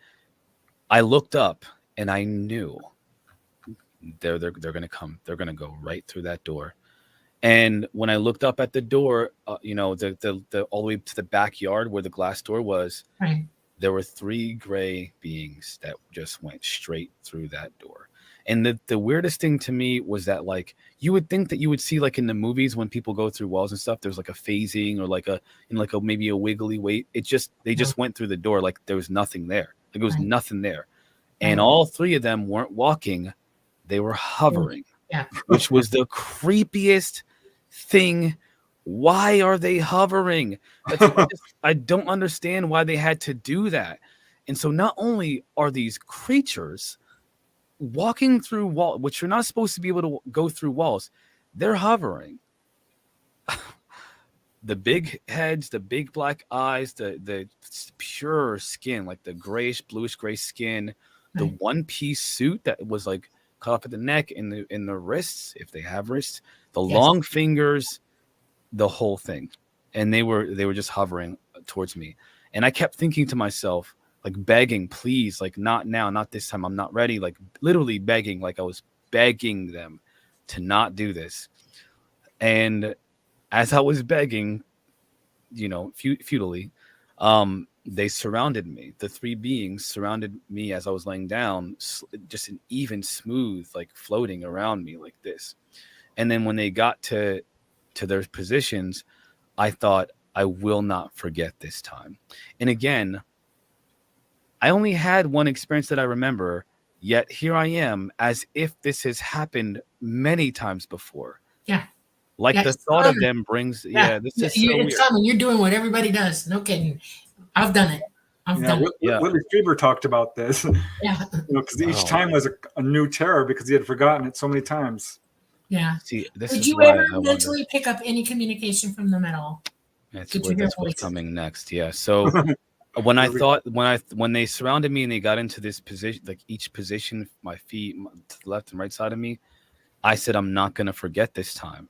I looked up and I knew they're going to come. They're going to go right through that door. And when I looked up at the door, the all the way to the backyard where the glass door was, there were 3 gray beings that just went straight through that door. And the weirdest thing to me was that, like, you would think that you would see, like in the movies when people go through walls and stuff, there's like a phasing or like maybe a wiggly weight. They just went through the door like there was nothing there. Like it was nothing there. And all 3 of them weren't walking. They were hovering, which was the creepiest thing. Why are they hovering? I don't understand why they had to do that. And so not only are these creatures walking through walls, which you're not supposed to be able to go through walls, they're hovering. the big heads, the big black eyes, the pure skin, like the grayish, bluish gray skin, the Right. one-piece suit that was like cut off at the neck and the wrists, if they have wrists, the Yes. long fingers, the whole thing. And they were just hovering towards me. And I kept thinking to myself, like begging, please, like not now, not this time. I'm not ready. Like literally begging, like I was begging them to not do this. And as I was begging, you know, futilely, they surrounded me. The three beings surrounded me as I was laying down, just an even smooth, like floating around me like this. And then when they got to their positions, I thought, I will not forget this time. And again, I only had one experience that I remember, yet here I am as if this has happened many times before. Yeah. Like Yeah, the it's thought of common. them brings, Yeah. this is You, so it's weird. common. You're doing what everybody does. No kidding. I've done it. I've Yeah, done it. Yeah. Whitley Strieber talked about this. Yeah. Because each Oh. time was a new terror because he had forgotten it so many times. Yeah. See, this Did is you why ever I wonder. mentally pick up any communication from them at all? That's Did where you hear that's what's voices? coming next. Yeah. So when they surrounded me and they got into this position, like each position, my feet to the left and right side of me, I said, I'm not gonna forget this time.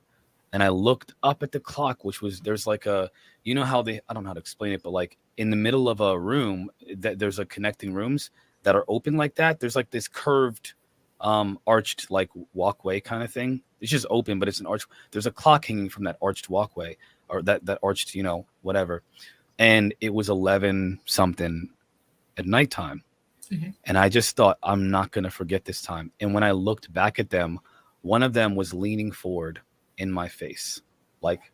And I looked up at the clock, which was there's like a, you know how I don't know how to explain it, but like in the middle of a room that there's a connecting rooms that are open like that. There's like this curved, arched like walkway kind of thing. It's just open, but it's an arch. There's a clock hanging from that arched walkway or that arched, you know, whatever. And it was 11 something at nighttime. Mhm. And I just thought, I'm not going to forget this time. And when I looked back at them, one of them was leaning forward in my face, like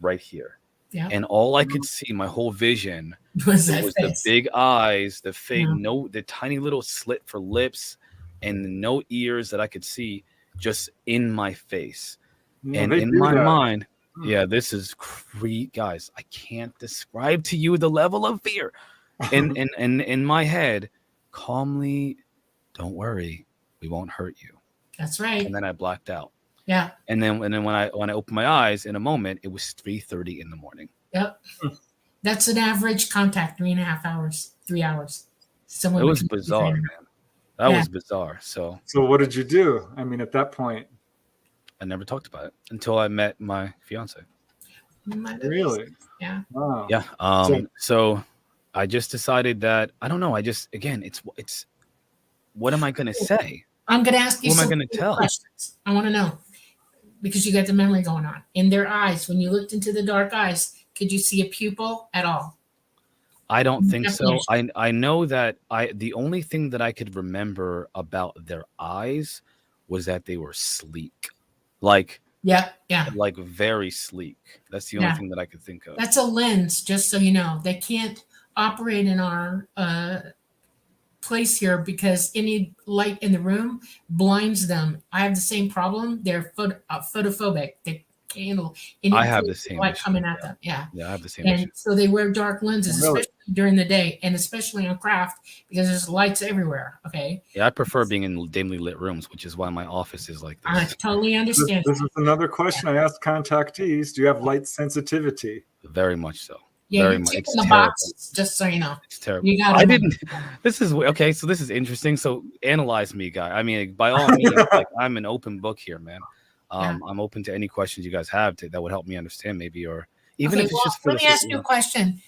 right here. Yeah. And all I could see, my whole vision, Was it that was the face? big eyes, the face, Yeah. the tiny little slit for lips, and no ears that I could see, just in my face. Yeah, And they in do my that. mind, yeah, this is guys. I can't describe to you the level of fear. And in my head, calmly, don't worry, we won't hurt you. That's right. And then I blacked out. Yeah. And then when I opened my eyes in a moment, it was 3:30 in the morning. Yep. That's an average contact, 3.5 hours, 3 hours. Someone It was between bizarre, 3 man. That Yeah. was bizarre. So So what did you do? I mean, at that point, I never talked about it until I met my fiance. My goodness. really? Yeah. Wow. Yeah. So I just decided that I don't know. I just again, it's what am I gonna say? I'm going to ask you Who am I some gonna tell? questions. I want to know because you got the memory going on. In their eyes, when you looked into the dark eyes, could you see a pupil at all? I don't think so. Definition. I know that the only thing that I could remember about their eyes was that they were sleek. Like Yeah. Yeah. very sleek. That's the only Yeah. thing that I could think of. That's a lens, just so you know. They can't operate in our place here because any light in the room blinds them. I have the same problem. They're photophobic. They can't handle any I have the same light issue, coming at them. Yeah. Yeah, I have the same And issue. so they wear dark lenses, Really? especially during the day and especially on craft because there's lights everywhere. Okay. Yeah, I prefer being in dimly lit rooms, which is why my office is like I this. totally understand. This is another question I asked contactees. Do you have light sensitivity? Very much so. Yeah, Very you're much. ticking It's the terrible. boxes, just so you know. It's terrible. You got I didn't. This is okay. So this is interesting. So analyze me, guy. I mean, by all means, like I'm an open book here, man. Yeah. I'm open to any questions you guys have that would help me understand, maybe, or even Okay, if it's just for let the me ask sake, you a question.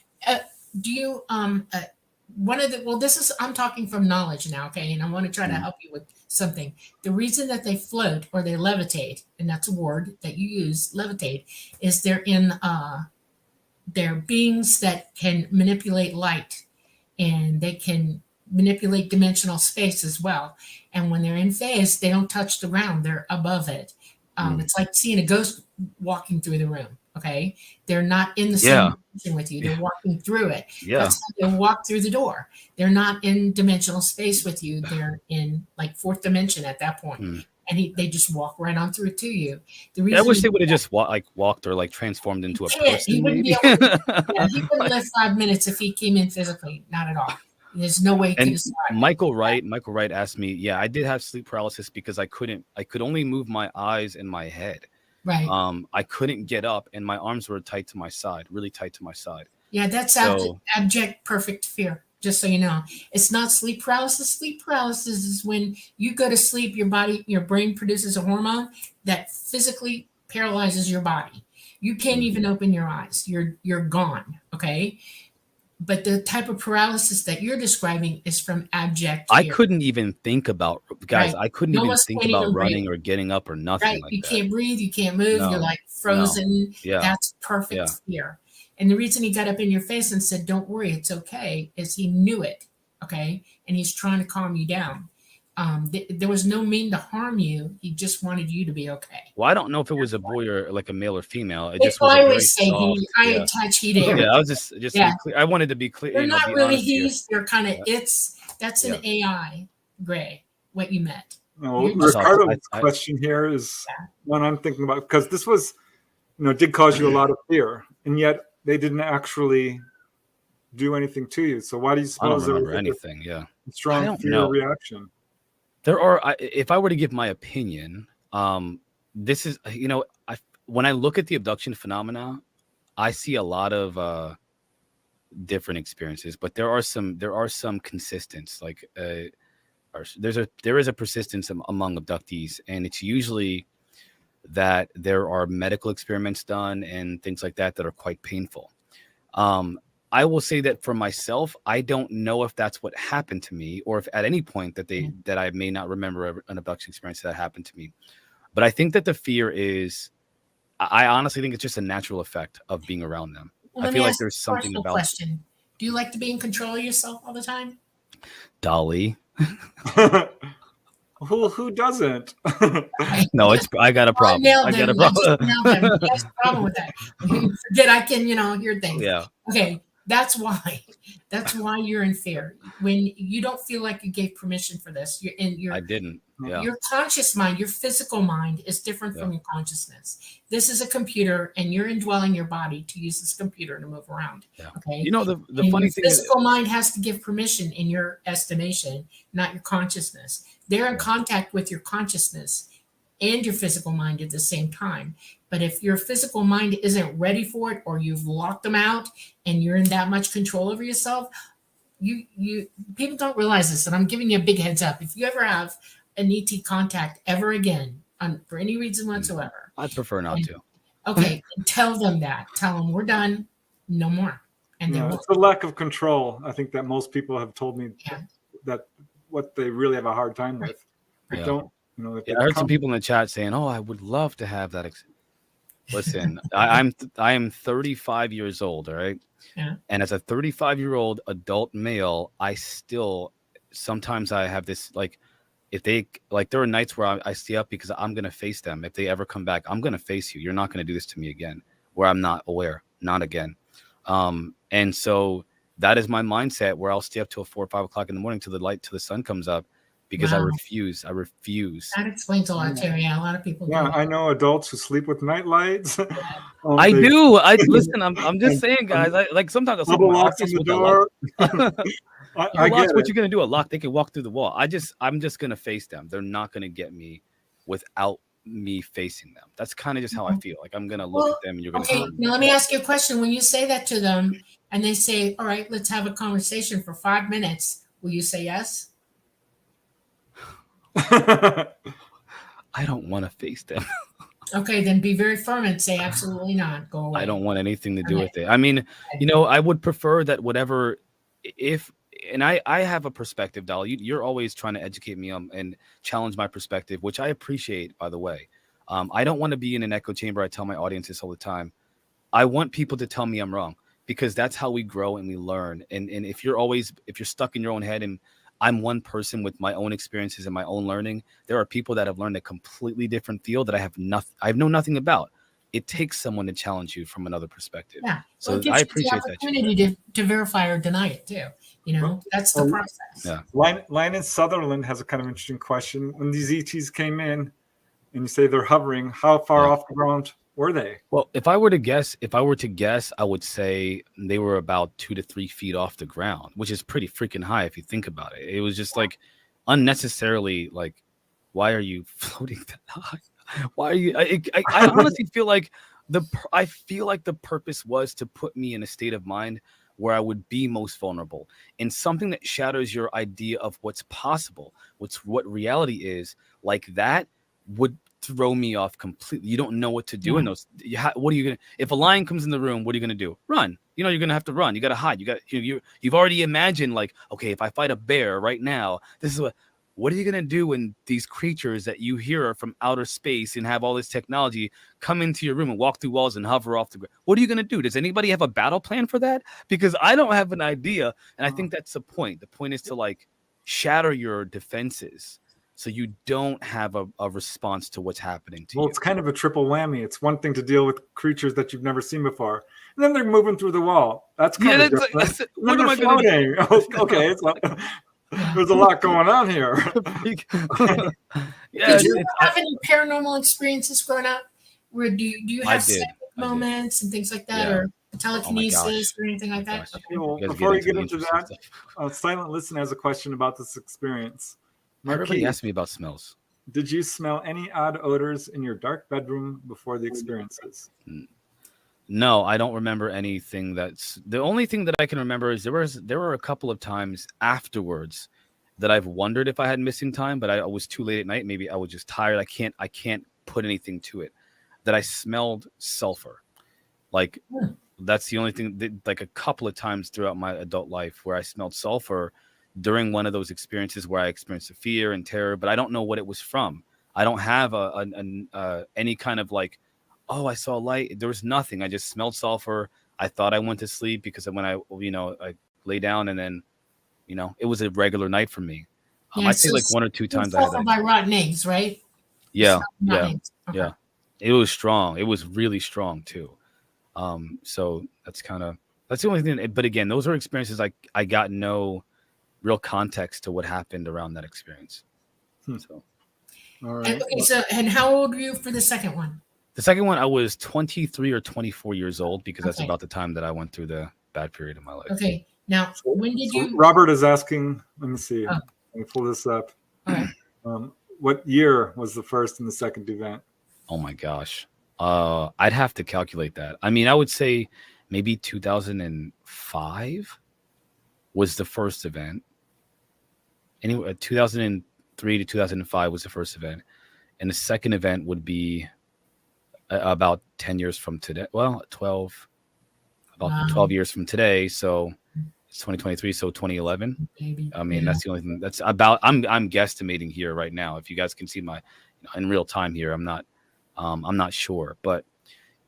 Do you one of the this is I'm talking from knowledge now, okay, and I want to try to help you with something. The reason that they float or they levitate, and that's a word that you use, levitate, is they're beings that can manipulate light and they can manipulate dimensional space as well. And when they're in phase, they don't touch the ground, they're above it. It's like seeing a ghost walking through the room. Okay. They're not in the same dimension with you. They're walking through it. Yeah. That's how they walk through the door. They're not in dimensional space with you. They're in like fourth dimension at that point. And they just walk right on through to you. The reason I wish they would have just walked or like transformed into a person. he wouldn't Maybe. be able to, he wouldn't live 5 minutes if he came in physically. Not at all. There's no way he could And have survived. Michael Wright asked me, yeah, I did have sleep paralysis because I could only move my eyes and my head. Right. I couldn't get up, and my arms were tight to my side, really tight to my side. Yeah, that's So abject perfect fear. Just so you know, it's not sleep paralysis. Sleep paralysis is when you go to sleep, your brain produces a hormone that physically paralyzes your body. You can't even open your eyes. You're gone. Okay. But the type of paralysis that you're describing is from abject I fear. couldn't even think about, guys. Right. I couldn't You even almost think can't about even breathe. running or getting up or nothing Right. like You that. can't breathe. You can't move. You're No, like frozen. Yeah. That's perfect Yeah. fear. And the reason he got up in your face and said, "Don't worry, it's okay," is he knew it. Okay. And he's trying to calm you down. There was no mean to harm you. He just wanted you to be okay. Well, I don't know if it was a boy or like a male or female. It It's just was a very always say soft. he, I touch, he there. Yeah, I was just Yeah. to be clear. I wanted to be clear. They're not be really honest here. he's, they're kind of, Yeah. that's an AI, Gray, what you meant. No, You're just- Ricardo's question here is one I'm thinking about, because this was, did cause you a lot of fear, and yet they didn't actually do anything to you. So why do you I don't suppose there remember was anything. Yeah. a strong don't fear know. reaction? There are, if I were to give my opinion, this is, when I look at the abduction phenomena, I see a lot of different experiences, but there are some consistents. Like there is a persistence among abductees, and it's usually that there are medical experiments done and things like that are quite painful. I will say that for myself, I don't know if that's what happened to me, or if at any point that I may not remember an abduction experience that happened to me. But I think that the fear is, I honestly think it's just a natural effect of being around them. Well, I feel like there's something about question. Do you like to be in control of yourself all the time? Dolly. Who doesn't? No, I got a problem. I got a problem. He has a problem with that. Forget I can, hear things. Yeah. Okay. That's why you're in fear. When you don't feel like you gave permission for this, I didn't. Yeah. Your conscious mind, your physical mind is different from your consciousness. This is a computer, and you're indwelling your body to use this computer to move around. Yeah. Okay. The funny thing is, physical mind has to give permission in your estimation, not your consciousness. They're in contact with your consciousness and your physical mind at the same time. But if your physical mind isn't ready for it, or you've locked them out and you're in that much control over yourself, you people don't realize this, and I'm giving you a big heads up. If you ever have an ET contact ever again, for any reason whatsoever, I'd prefer not to. Okay, tell them that. Tell them we're done, no more. And they It's a lack of control. I think that most people have told me that what they really have a hard time with. They don't. I heard some people in the chat saying, "Oh, I would love to have that." Listen, I am 35 years old, all right? Yeah. And as a 35-year-old adult male, I still sometimes I have this, like, if they, like, there are nights where I stay up because I'm gonna face them. If they ever come back, I'm gonna face you. You're not gonna do this to me again. Where I'm not aware, not again. And so that is my mindset, where I'll stay up till 4 or 5 o'clock in the morning till the sun comes up. Because I refuse. That explains a lot, Terry. Yeah, a lot of people do. I know adults who sleep with night lights. I do. Listen. I'm just saying, guys. Sometimes I'll sleep in my office with the door. I get what you're gonna do. A lock. They can walk through the wall. I'm just gonna face them. They're not gonna get me without me facing them. That's kind of just how I feel. Like I'm gonna look at them, and you're gonna. Okay. Now let me ask you a question. When you say that to them, and they say, "All right, let's have a conversation for 5 minutes," will you say yes? I don't want to face them. Okay, then be very firm and say absolutely not. Go away. I don't want anything to do with it. I mean, I would prefer that whatever, and I have a perspective, Dolly. You're always trying to educate me and challenge my perspective, which I appreciate, by the way. I don't want to be in an echo chamber. I tell my audience this all the time. I want people to tell me I'm wrong, because that's how we grow and we learn. And if you're stuck in your own head, and I'm one person with my own experiences and my own learning, there are people that have learned a completely different field that I know nothing about. It takes someone to challenge you from another perspective. Yeah. So I appreciate that. Opportunity to verify or deny it too. That's the process. Yeah. Lynan Sutherland has a kind of interesting question. When these ETs came in, and you say they're hovering, how far off the ground were they? Well, if I were to guess, I would say they were about 2 to 3 feet off the ground, which is pretty freaking high if you think about it. It was just like unnecessarily, like, why are you floating that high? Why are you? I honestly feel like the purpose was to put me in a state of mind where I would be most vulnerable, and something that shatters your idea of what's possible, what reality is, like that would throw me off completely. You don't know what to do in those. What are you gonna? If a lion comes in the room, what are you gonna do? Run. You know you're gonna have to run. You gotta hide. You've already imagined, like, okay, if I fight a bear right now, this is what are you going to do when these creatures that you hear are from outer space and have all this technology come into your room and walk through walls and hover off the ground? What are you going to do? Does anybody have a battle plan for that? Because I don't have an idea. And I think that's the point. The point is to like shatter your defenses so you don't have a response to what's happening to you. Well, it's kind of a triple whammy. It's one thing to deal with creatures that you've never seen before, and then they're moving through the wall. That's kind of different. What am I floating? Okay, there's a lot going on here. Did you have any paranormal experiences growing up? Where do you have psychic moments and things like that, or telekinesis or anything like that? Okay. Well, before we get into that, Silent Listen has a question about this experience. Everybody asked me about smells. Did you smell any odd odors in your dark bedroom before the experiences? No, I don't remember anything. The only thing that I can remember is there were a couple of times afterwards that I've wondered if I had missing time, but I was too late at night. Maybe I was just tired. I can't put anything to it. That I smelled sulfur. Like that's the only thing that, like a couple of times throughout my adult life where I smelled sulfur during one of those experiences where I experienced fear and terror, but I don't know what it was from. I don't have any kind of like, oh, I saw light. There was nothing. I just smelled sulfur. I thought I went to sleep because when I lay down and then, it was a regular night for me. I'd say like one or two times I had that. By rotten eggs, right? Yeah. Yeah. It was strong. It was really strong too. So that's the only thing. But again, those are experiences I got no real context to what happened around that experience. So. All right. And how old were you for the second one? The second one, I was 23 or 24 years old because that's about the time that I went through the bad period of my life. Okay. Now, when did you... Robert is asking, let me see. Let me pull this up. All right. What year was the first and the second event? Oh, my gosh. I'd have to calculate that. I mean, I would say maybe 2005 was the first event. Anyway, 2003 to 2005 was the first event. And the second event would be about 10 years from today. Well, 12 years from today. So it's 2023. So 2011. Maybe. I mean, that's the only thing that's about. I'm guesstimating here right now. If you guys can see my in real time here, I'm not sure, but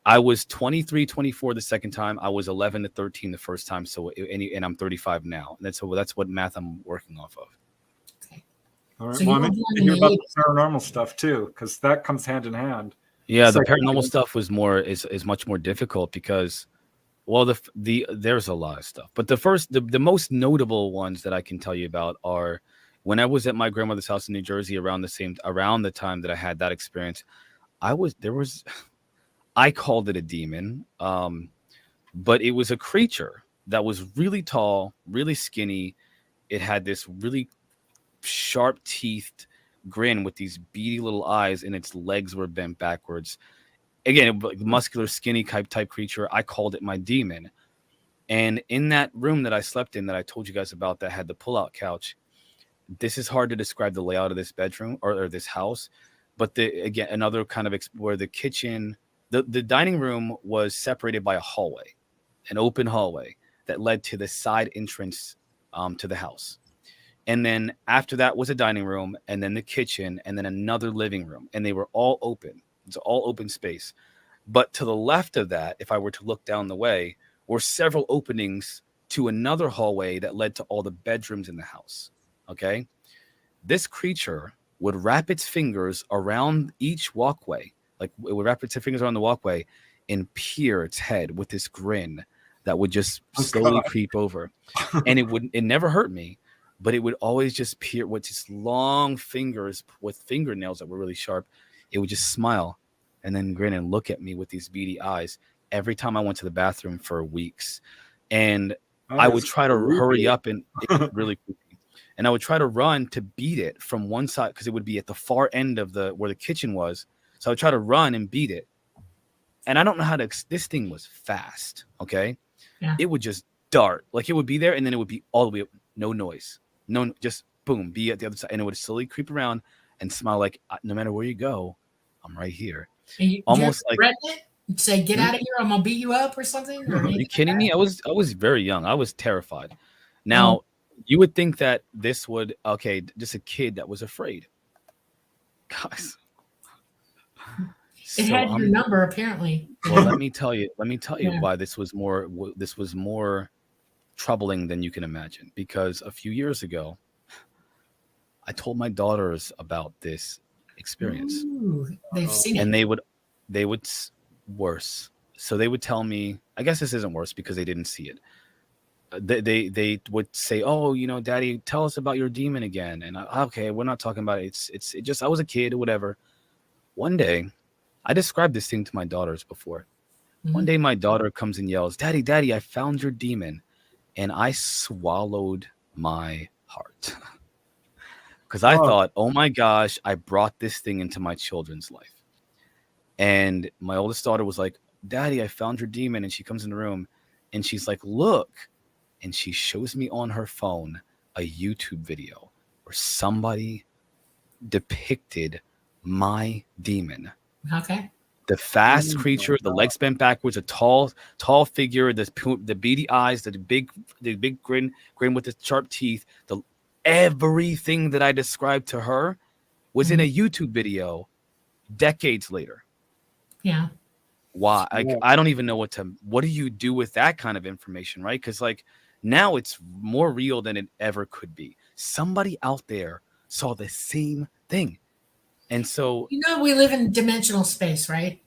I was 23, 24 the second time. I was 11 to 13 the first time. So and I'm 35 now. And that's what math I'm working off of. Okay. All right. So I'm interested to hear about the paranormal stuff too, because that comes hand in hand. Yeah, the paranormal stuff was is much more difficult because, well, there's a lot of stuff, but the most notable ones that I can tell you about are when I was at my grandmother's house in New Jersey around the time that I had that experience. I called it a demon, but it was a creature that was really tall, really skinny. It had this really sharp teethed grin with these beady little eyes, and its legs were bent backwards. Again, muscular, skinny type creature. I called it my demon. And in that room that I slept in, that I told you guys about, that had the pull-out couch, this is hard to describe the layout of this bedroom or this house, but another kind of where the kitchen, the dining room was separated by a hallway, an open hallway that led to the side entrance to the house. And then after that was a dining room, and then the kitchen, and then another living room. And they were all open. It's all open space. But to the left of that, if I were to look down the way, were several openings to another hallway that led to all the bedrooms in the house. Okay? This creature would wrap its fingers around each walkway. Like it would wrap its fingers around the walkway and peer its head with this grin that would just slowly creep over. And it never hurt me. But it would always just peer with its long fingers with fingernails that were really sharp. It would just smile and then grin and look at me with these beady eyes every time I went to the bathroom for weeks. And I would try to hurry up, and it was really creepy. And I would try to run to beat it from one side because it would be at the far end of where the kitchen was. So I would try to run and beat it. And I don't know how to, this thing was fast. Okay. Yeah. It would just dart. Like it would be there and then it would be all the way up. No noise. No, just boom, be at the other side. And it would slowly creep around and smile like, no matter where you go, I'm right here. Almost like it? Say, get out of here, I'm gonna beat you up or something? Or are you kidding me? I was very young. I was terrified. Now, you would think that this would, okay, just a kid that was afraid. Guys. It had your number, apparently. Well, let me tell you why this was more troubling than you can imagine. Because a few years ago, I told my daughters about this experience. Ooh, they've seen it. And they would worse. So they would tell me, I guess this isn't worse because they didn't see it. They would say, "Oh, you know, Daddy, tell us about your demon again." And okay, we're not talking about it. It's just I was a kid or whatever. One day, I described this thing to my daughters before. Mm-hmm. One day, my daughter comes and yells, "Daddy, Daddy, I found your demon," and I swallowed my heart because I thought, "Oh my gosh, I brought this thing into my children's life." And my oldest daughter was like, "Daddy, I found your demon," and she comes in the room, and she's like, "Look." And she shows me on her phone a YouTube video where somebody depicted my demon. Okay. The fast creature, the legs bent backwards, a tall figure, the beady eyes, the big grin with the sharp teeth. Everything that I described to her was in a YouTube video decades later. Yeah. Why? I don't even know what do you do with that kind of information, right? Because like now it's more real than it ever could be. Somebody out there saw the same thing. And so, you know, we live in dimensional space, right?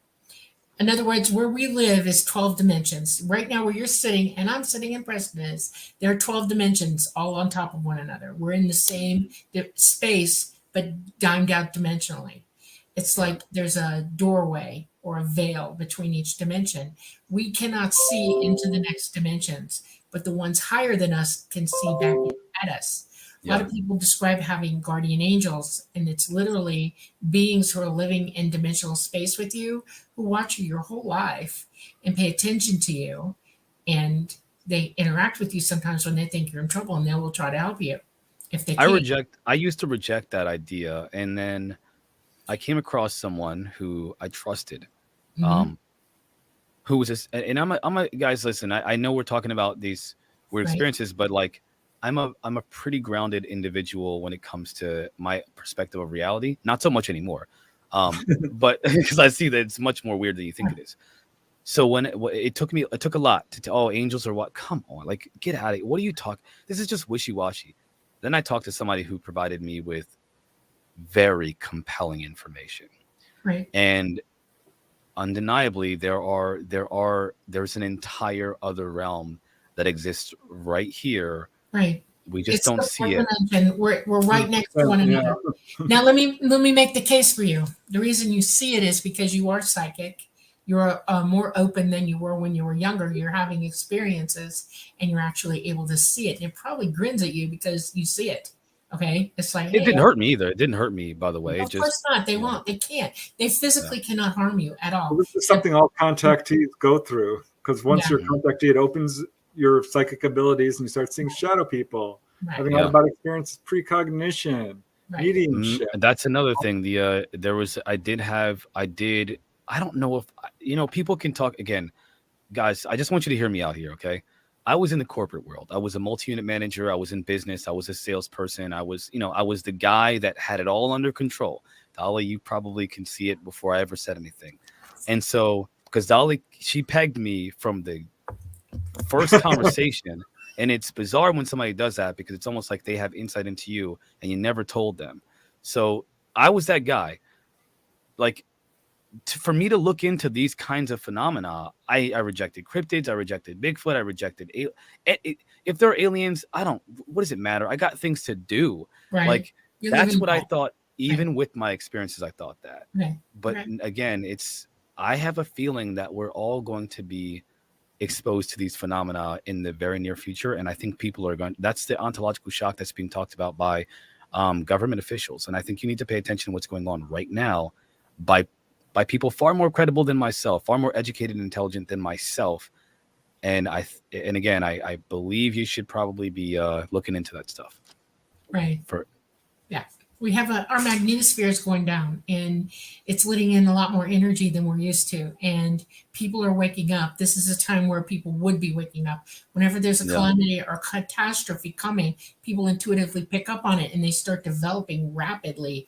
In other words, where we live is 12 dimensions. Right now, where you're sitting, and I'm sitting in Preston, there are 12 dimensions all on top of one another. We're in the same space, but dimed out dimensionally. It's like there's a doorway or a veil between each dimension. We cannot see into the next dimensions, but the ones higher than us can see back at us. A lot of people describe having guardian angels, and it's literally beings who are living in dimensional space with you, who watch you your whole life and pay attention to you. And they interact with you sometimes when they think you're in trouble, and they will try to help you if they can. I used to reject that idea. And then I came across someone who I trusted, who was this, and I'm a guys, listen, I know we're talking about these weird experiences, but like, I'm a pretty grounded individual when it comes to my perspective of reality. Not so much anymore, but because I see that it's much more weird than you think it is. So when it took a lot to angels or what? Come on, like get out of it. What are you talking? This is just wishy-washy. Then I talked to somebody who provided me with very compelling information, right? And undeniably, there's an entire other realm that exists right here. Right. We just don't see it. We're right next to one another. Now let me make the case for you. The reason you see it is because you are psychic. You're more open than you were when you were younger. You're having experiences, and you're actually able to see it. And it probably grins at you because you see it. Okay, it's like it didn't hurt me either. It didn't hurt me, by the way. Of course not. They won't. They can't. They physically cannot harm you at all. Well, this is something all contactees go through, because once you're a contactee, it opens your psychic abilities, and you start seeing shadow people, having out of body experiences, precognition, mediumship. That's another thing. I don't know if people can talk again, guys. I just want you to hear me out here, okay? I was in the corporate world. I was a multi-unit manager. I was in business. I was a salesperson. I was the guy that had it all under control. Dolly, you probably can see it before I ever said anything. And so, because Dolly, she pegged me from the first conversation, and it's bizarre when somebody does that because it's almost like they have insight into you and you never told them. So I was that guy. Like, for me to look into these kinds of phenomena, I rejected cryptids, I rejected Bigfoot, I rejected if they're aliens, what does it matter? I got things to do. Right. Like that's what I thought. Even with my experiences, I thought that. Right. But again, I have a feeling that we're all going to be exposed to these phenomena in the very near future, and I think people are going. That's the ontological shock that's being talked about by government officials, and I think you need to pay attention to what's going on right now by by people far more credible than myself, far more educated and intelligent than myself. And again, I believe you should probably be looking into that stuff. Right. Yeah. We have our magnetosphere is going down, and it's letting in a lot more energy than we're used to. And people are waking up. This is a time where people would be waking up. Whenever there's a calamity or catastrophe coming, people intuitively pick up on it, and they start developing rapidly,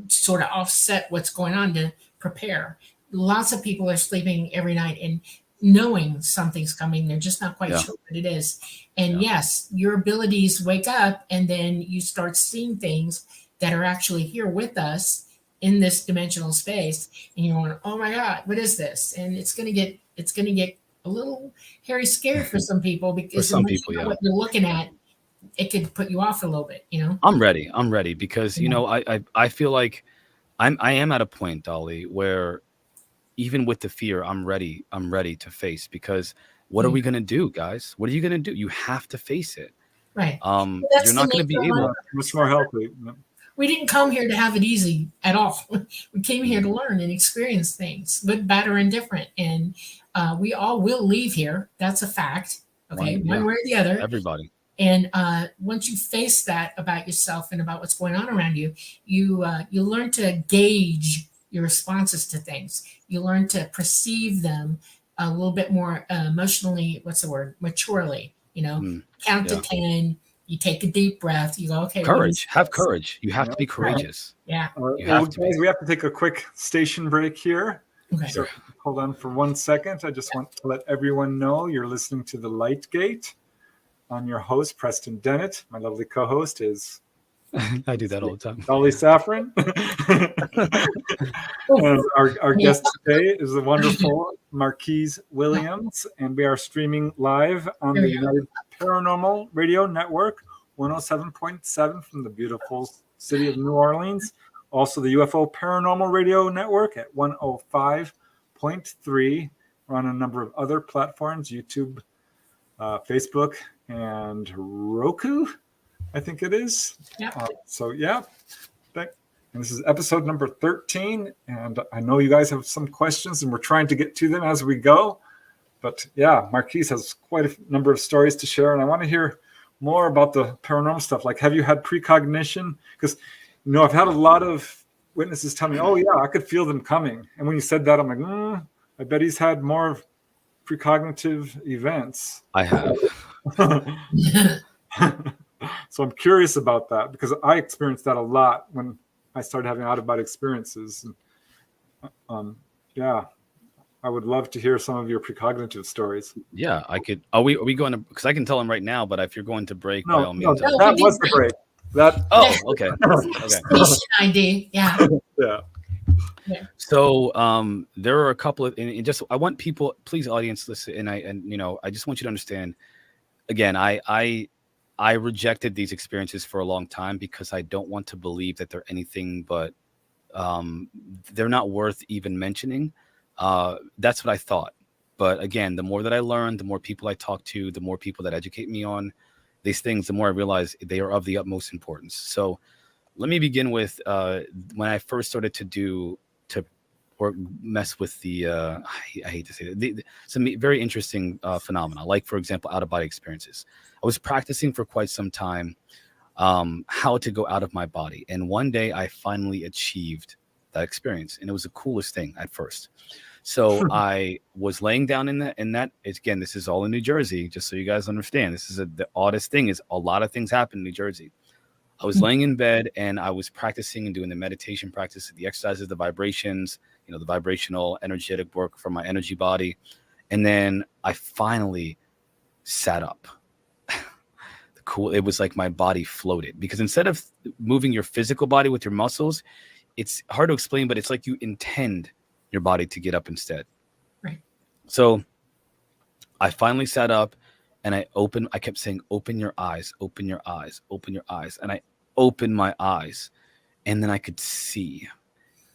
sort of offset what's going on to prepare. Lots of people are sleeping every night and knowing something's coming. They're just not quite sure what it is. And yes, your abilities wake up, and then you start seeing things that are actually here with us in this dimensional space, and you're going, oh my God, what is this? And it's gonna get a little hairy scary for some people, because some people, you know what you're looking at, it could put you off a little bit, you know. I'm ready because you know, I feel like I am at a point, Dolly, where even with the fear, I'm ready to face, because what are we gonna do, guys? What are you gonna do? You have to face it. Right. You're not gonna be able. Much more healthy. We didn't come here to have it easy at all. We came here to learn and experience things, good, bad, or indifferent. And we all will leave here. That's a fact. Okay, one way or the other. Everybody. And once you face that about yourself and about what's going on around you, you learn to gauge your responses to things. You learn to perceive them a little bit more emotionally. What's the word? Maturely. You know, count to 10. You take a deep breath. You go, okay. Courage. Have courage. You have to be courageous. Yeah. We have to take a quick station break here. Okay. So hold on for 1 second. I just want to let everyone know you're listening to The Light Gate. I'm your host, Preston Dennett. My lovely co-host is... I do that all the time. Dolly Saffron. And our guest today is the wonderful Marquise Williams, and we are streaming live on the United Paranormal Radio Network, 107.7 from the beautiful city of New Orleans. Also the UFO Paranormal Radio Network at 105.3. We're on a number of other platforms, YouTube, Facebook, and Roku, I think it is. Yeah. And this is episode number 13. And I know you guys have some questions, and we're trying to get to them as we go. But yeah, Marquise has quite a number of stories to share, and I want to hear more about the paranormal stuff. Like, have you had precognition? Because, you know, I've had a lot of witnesses tell me, oh yeah, I could feel them coming. And when you said that, I'm like, I bet he's had more precognitive events. I have. So I'm curious about that, because I experienced that a lot when I started having out-of-body experiences. And, I would love to hear some of your precognitive stories. Yeah, I could. Are we going to? Because I can tell them right now. But if you're going to break, by all means. That was the break. Okay. Station ID. Yeah. Yeah. So there are a couple of, and just I want people, please, audience, listen, and I just want you to understand. Again, I rejected these experiences for a long time because I don't want to believe that they're anything but they're not worth even mentioning. That's what I thought. But again, the more that I learn, the more people I talk to, the more people that educate me on these things, the more I realize they are of the utmost importance. So let me begin with when I first started to mess with the I hate to say that, some very interesting phenomena, like, for example, out-of-body experiences. I was practicing for quite some time how to go out of my body, and one day I finally achieved that experience, and it was the coolest thing at first. So I was laying down in that again, this is all in New Jersey, just so you guys understand. This is the oddest thing is a lot of things happen in New Jersey. I was laying in bed and I was practicing and doing the meditation practice, the exercises, the vibrations, the vibrational energetic work for my energy body. And then I finally sat up. It was like my body floated, because instead of moving your physical body with your muscles, it's hard to explain, but it's like you intend your body to get up instead. Right. So I finally sat up and I kept saying, open your eyes, open your eyes, open your eyes. And I opened my eyes, and then I could see.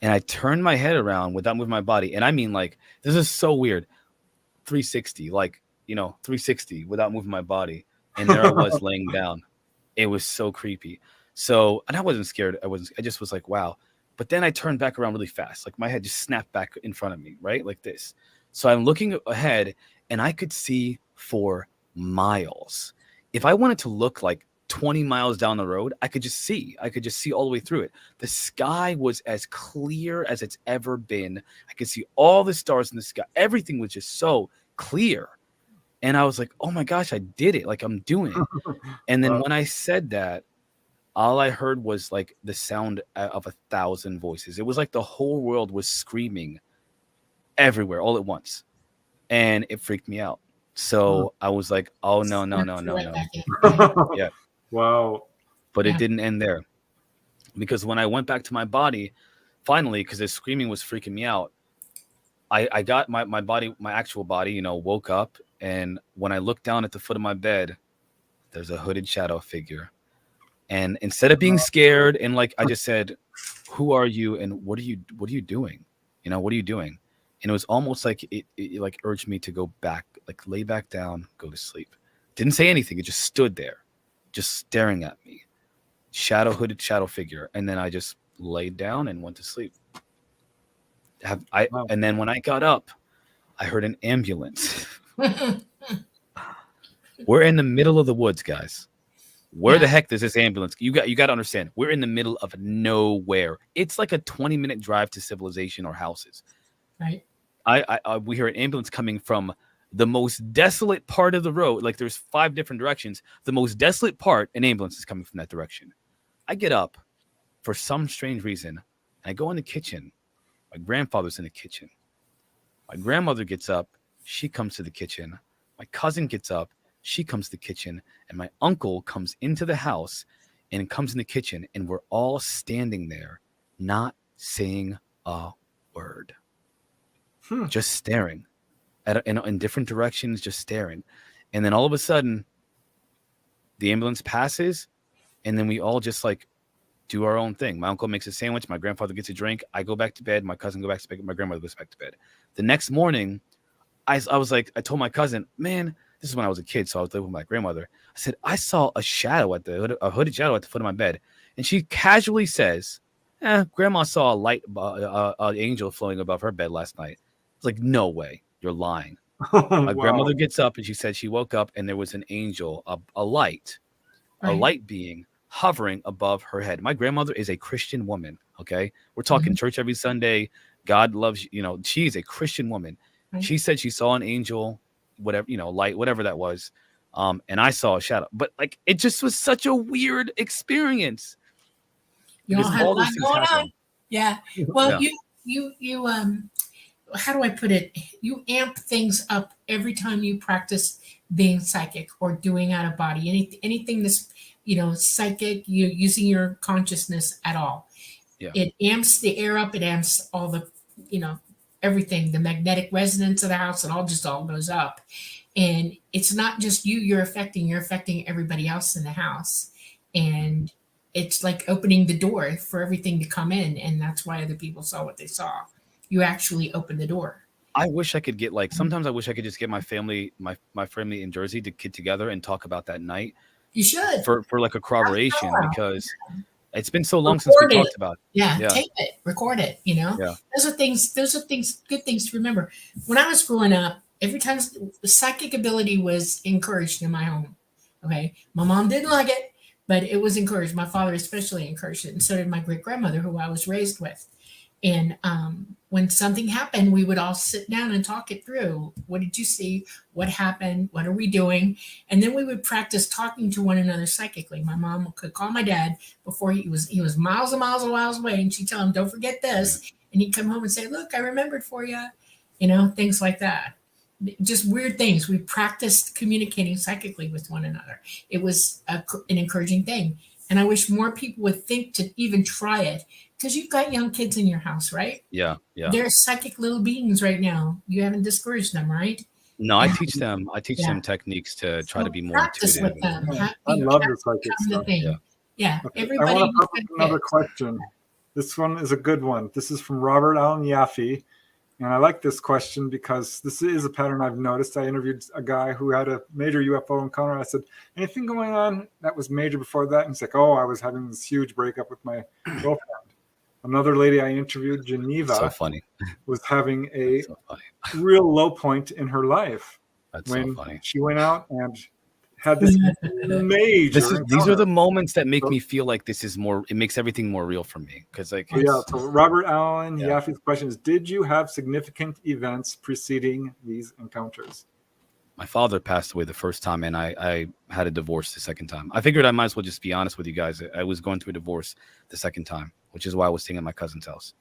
And I turned my head around without moving my body. And I mean, like, this is so weird. 360, 360 without moving my body. And there I was laying down. It was so creepy. So, and I wasn't scared. I just was like, wow, But then I turned back around really fast. Like my head just snapped back in front of me, right? Like this. So I'm looking ahead and I could see for miles. If I wanted to look like 20 miles down the road, I could just see all the way through it. The sky was as clear as it's ever been. I could see all the stars in the sky. Everything was just so clear. And I was like, oh my gosh, I did it. Like I'm doing it. And then when I said that, all I heard was like the sound of 1,000 voices. It was like the whole world was screaming everywhere all at once. And it freaked me out. So I was like, oh, no. Yeah. Wow. But it didn't end there. Because when I went back to my body, finally, because the screaming was freaking me out, I got my body, my actual body, woke up. And when I looked down at the foot of my bed, there's a hooded shadow figure. And instead of being scared and like I just said, who are you and what are you doing? What are you doing? And it was almost like it like urged me to go back, like lay back down, go to sleep. Didn't say anything. It just stood there, just staring at me. Hooded shadow figure. And then I just laid down and went to sleep. And then when I got up, I heard an ambulance. We're in the middle of the woods, guys. Where the heck does this ambulance? You got to understand. We're in the middle of nowhere. It's like a 20-minute drive to civilization or houses. Right. We hear an ambulance coming from the most desolate part of the road. Like there's 5 different directions. The most desolate part, an ambulance is coming from that direction. I get up for some strange reason. And I go in the kitchen. My grandfather's in the kitchen. My grandmother gets up. She comes to the kitchen. My cousin gets up. She comes to the kitchen, and my uncle comes into the house and comes in the kitchen, and we're all standing there, not saying a word, just staring in different directions, just staring. And then all of a sudden, the ambulance passes, and then we all just like do our own thing. My uncle makes a sandwich. My grandfather gets a drink. I go back to bed. My cousin goes back to bed. My grandmother goes back to bed. The next morning, I told my cousin, man. This is when I was a kid, so I was living with my grandmother. I said, I saw a shadow a hooded shadow at the foot of my bed. And she casually says, Grandma saw a light, an angel floating above her bed last night. It's like, no way, you're lying. My grandmother gets up and she said she woke up and there was an angel, a light being hovering above her head. My grandmother is a Christian woman, okay? We're talking church every Sunday. God loves, she's a Christian woman. Right. She said she saw an angel, whatever, light, whatever that was. And I saw a shadow, but like, it just was such a weird experience. You all had a lot going on. Yeah. Well, you how do I put it? You amp things up every time you practice being psychic or doing out of body, anything that's, psychic, you using your consciousness at all. Yeah. It amps the air up. It amps all the, everything, the magnetic resonance of the house, it all goes up. And it's not just you're affecting everybody else in the house. And it's like opening the door for everything to come in. And that's why other people saw what they saw. You actually opened the door. I wish I could get sometimes I wish I could just get my family, my family in Jersey to get together and talk about that night. You should. For like a corroboration, because it's been so long since we talked about it. Yeah, tape it, record it, Yeah. Those are things, good things to remember. When I was growing up, every time psychic ability was encouraged in my home. Okay. My mom didn't like it, but it was encouraged. My father especially encouraged it. And so did my great grandmother, who I was raised with. And when something happened, we would all sit down and talk it through. What did you see? What happened? What are we doing? And then we would practice talking to one another psychically. My mom could call my dad before he was miles and miles away, and she'd tell him, "Don't forget this." And he'd come home and say, "Look, I remembered for you." Things like that. Just weird things. We practiced communicating psychically with one another. It was an encouraging thing. And I wish more people would think to even try it, because you've got young kids in your house, right? Yeah. They're psychic little beings right now. You haven't discouraged them, right? No, I teach them techniques to try to be more practice intuitive. with them. I love the psychic stuff. Yeah. Okay. Everybody. I want to pop up another question. This one is a good one. This is from Robert Allen Yaffe. And I like this question because this is a pattern I've noticed. I interviewed a guy who had a major UFO encounter. I said, anything going on that was major before that? And he's like, I was having this huge breakup with my girlfriend. Another lady I interviewed, So Geneva, funny. was having a So funny. real low point in her life That's so when funny. she went out and had this major These are the encounter. moments that make So- me feel like this is more. It makes everything more real for me because like So yeah, so Robert Allen Yeah. Yaffe's question is, did you have significant events preceding these encounters? my father passed away the first time, and I had a divorce the second time. I figured I might as well just be honest with you guys. I was going through a divorce the second time, which is why I was staying at my cousin's house.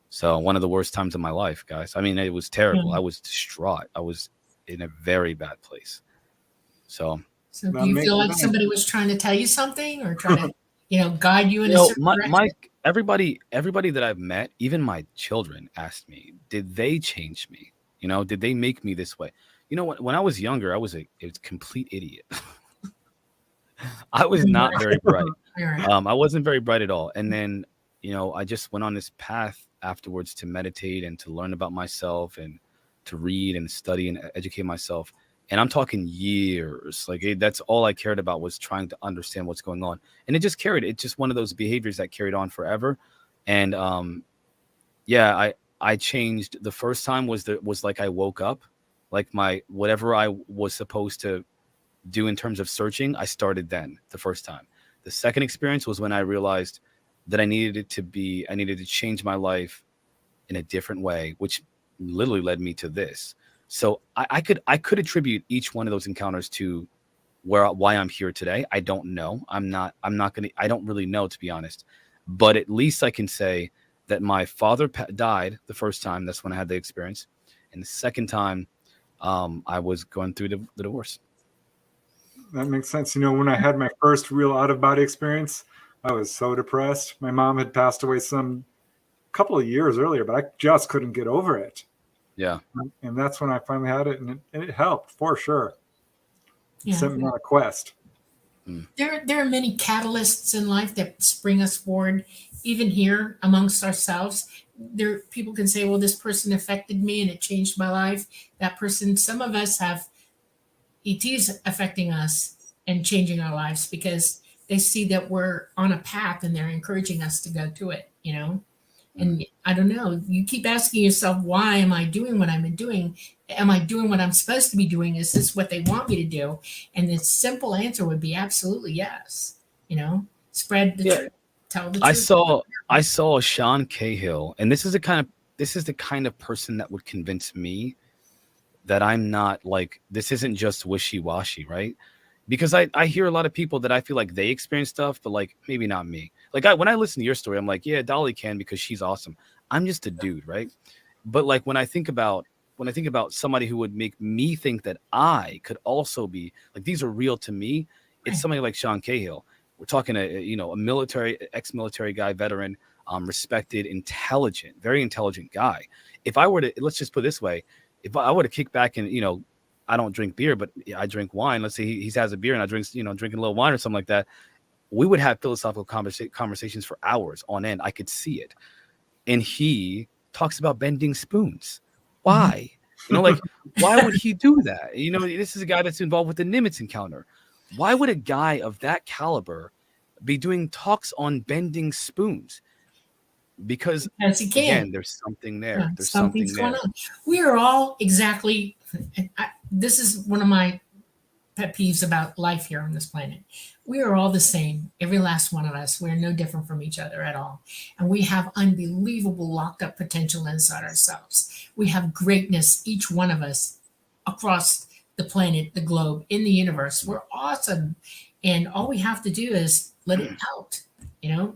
So one of the worst times of my life, guys. I mean, it was terrible. Yeah. I was distraught. I was in a very bad place. So So That do you makes feel like sense. somebody was trying to tell you something or try to, guide you in you a know, certain my direction? everybody that I've met, even my children, asked me, did they change me? Did they make me this way? When I was younger, I was a complete idiot. I was not very bright. All right. I wasn't very bright at all. And then, I just went on this path afterwards to meditate and to learn about myself and to read and study and educate myself. And I'm talking years. Like that's all I cared about was trying to understand what's going on. And it just carried. It's just one of those behaviors that carried on forever. And I changed. The first time was like I woke up, like whatever I was supposed to do in terms of searching, I started then the first time. The second experience was when I realized that I needed to change my life in a different way, which literally led me to this. So I could attribute each one of those encounters to why I'm here today. I don't know. I don't really know, to be honest, but at least I can say that my father died the first time. That's when I had the experience. And the second time, I was going through the divorce. That makes sense. When I had my first real out-of-body experience, I was so depressed. My mom had passed away some couple of years earlier, but I just couldn't get over it. Yeah. And that's when I finally had it, and it helped for sure. Yeah. Sent me on a quest. There are many catalysts in life that spring us forward, even here amongst ourselves. People can say, well, this person affected me and it changed my life. That person, some of us have ETs affecting us and changing our lives because they see that we're on a path and they're encouraging us to go to it, And I don't know, you keep asking yourself, why am I doing what I'm doing? Am I doing what I'm supposed to be doing? Is this what they want me to do? And the simple answer would be absolutely yes. Spread the truth, tell the truth. I saw Sean Cahill, and this is the kind of person that would convince me that I'm not like, this isn't just wishy-washy, right? Because I hear a lot of people that I feel like they experience stuff, but like maybe not me. Like when I listen to your story, I'm like, yeah, Dolly can because she's awesome. I'm just a dude, right? But like when I think about somebody who would make me think that I could also be like, these are real to me, it's somebody like Sean Cahill. We're talking a ex-military guy, veteran, respected, intelligent, very intelligent guy. If I were to, let's just put it this way, if I were to kick back and, I don't drink beer, but I drink wine. Let's say he has a beer and I drink, drinking a little wine or something like that. We would have philosophical conversations for hours on end. I could see it. And he talks about bending spoons. Why? Why would he do that? This is a guy that's involved with the Nimitz encounter. Why would a guy of that caliber be doing talks on bending spoons? Because he can. Again, there's something there. Yeah, there's something there. Going on. We are all exactly. This is one of my pet peeves about life here on this planet. We are all the same. Every last one of us. We're no different from each other at all. And we have unbelievable locked up potential inside ourselves. We have greatness, each one of us, across the planet, the globe, in the universe. We're awesome. And all we have to do is let it out,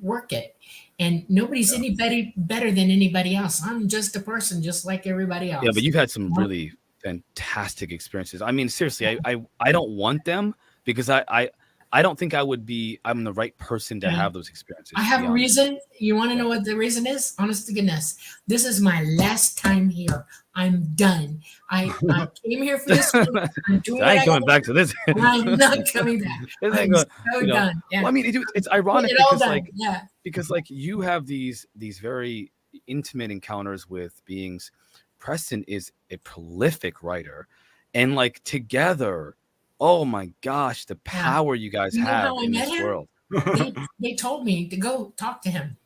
work it. And nobody's anybody better than anybody else. I'm just a person, just like everybody else. Yeah, but you've had some really fantastic experiences. I mean, seriously, I don't want them because I don't think I'm the right person to have those experiences. I have a reason. You want to know what the reason is? Honest to goodness, this is my last time here. I'm done. I came here for this. I'm doing. I ain't coming back to this. I'm not coming back. I'm so done. Yeah. Well, I mean, it's ironic because you have these very intimate encounters with beings. Preston is a prolific writer, and like together, oh my gosh, the power you guys have in this world. They told me to go talk to him.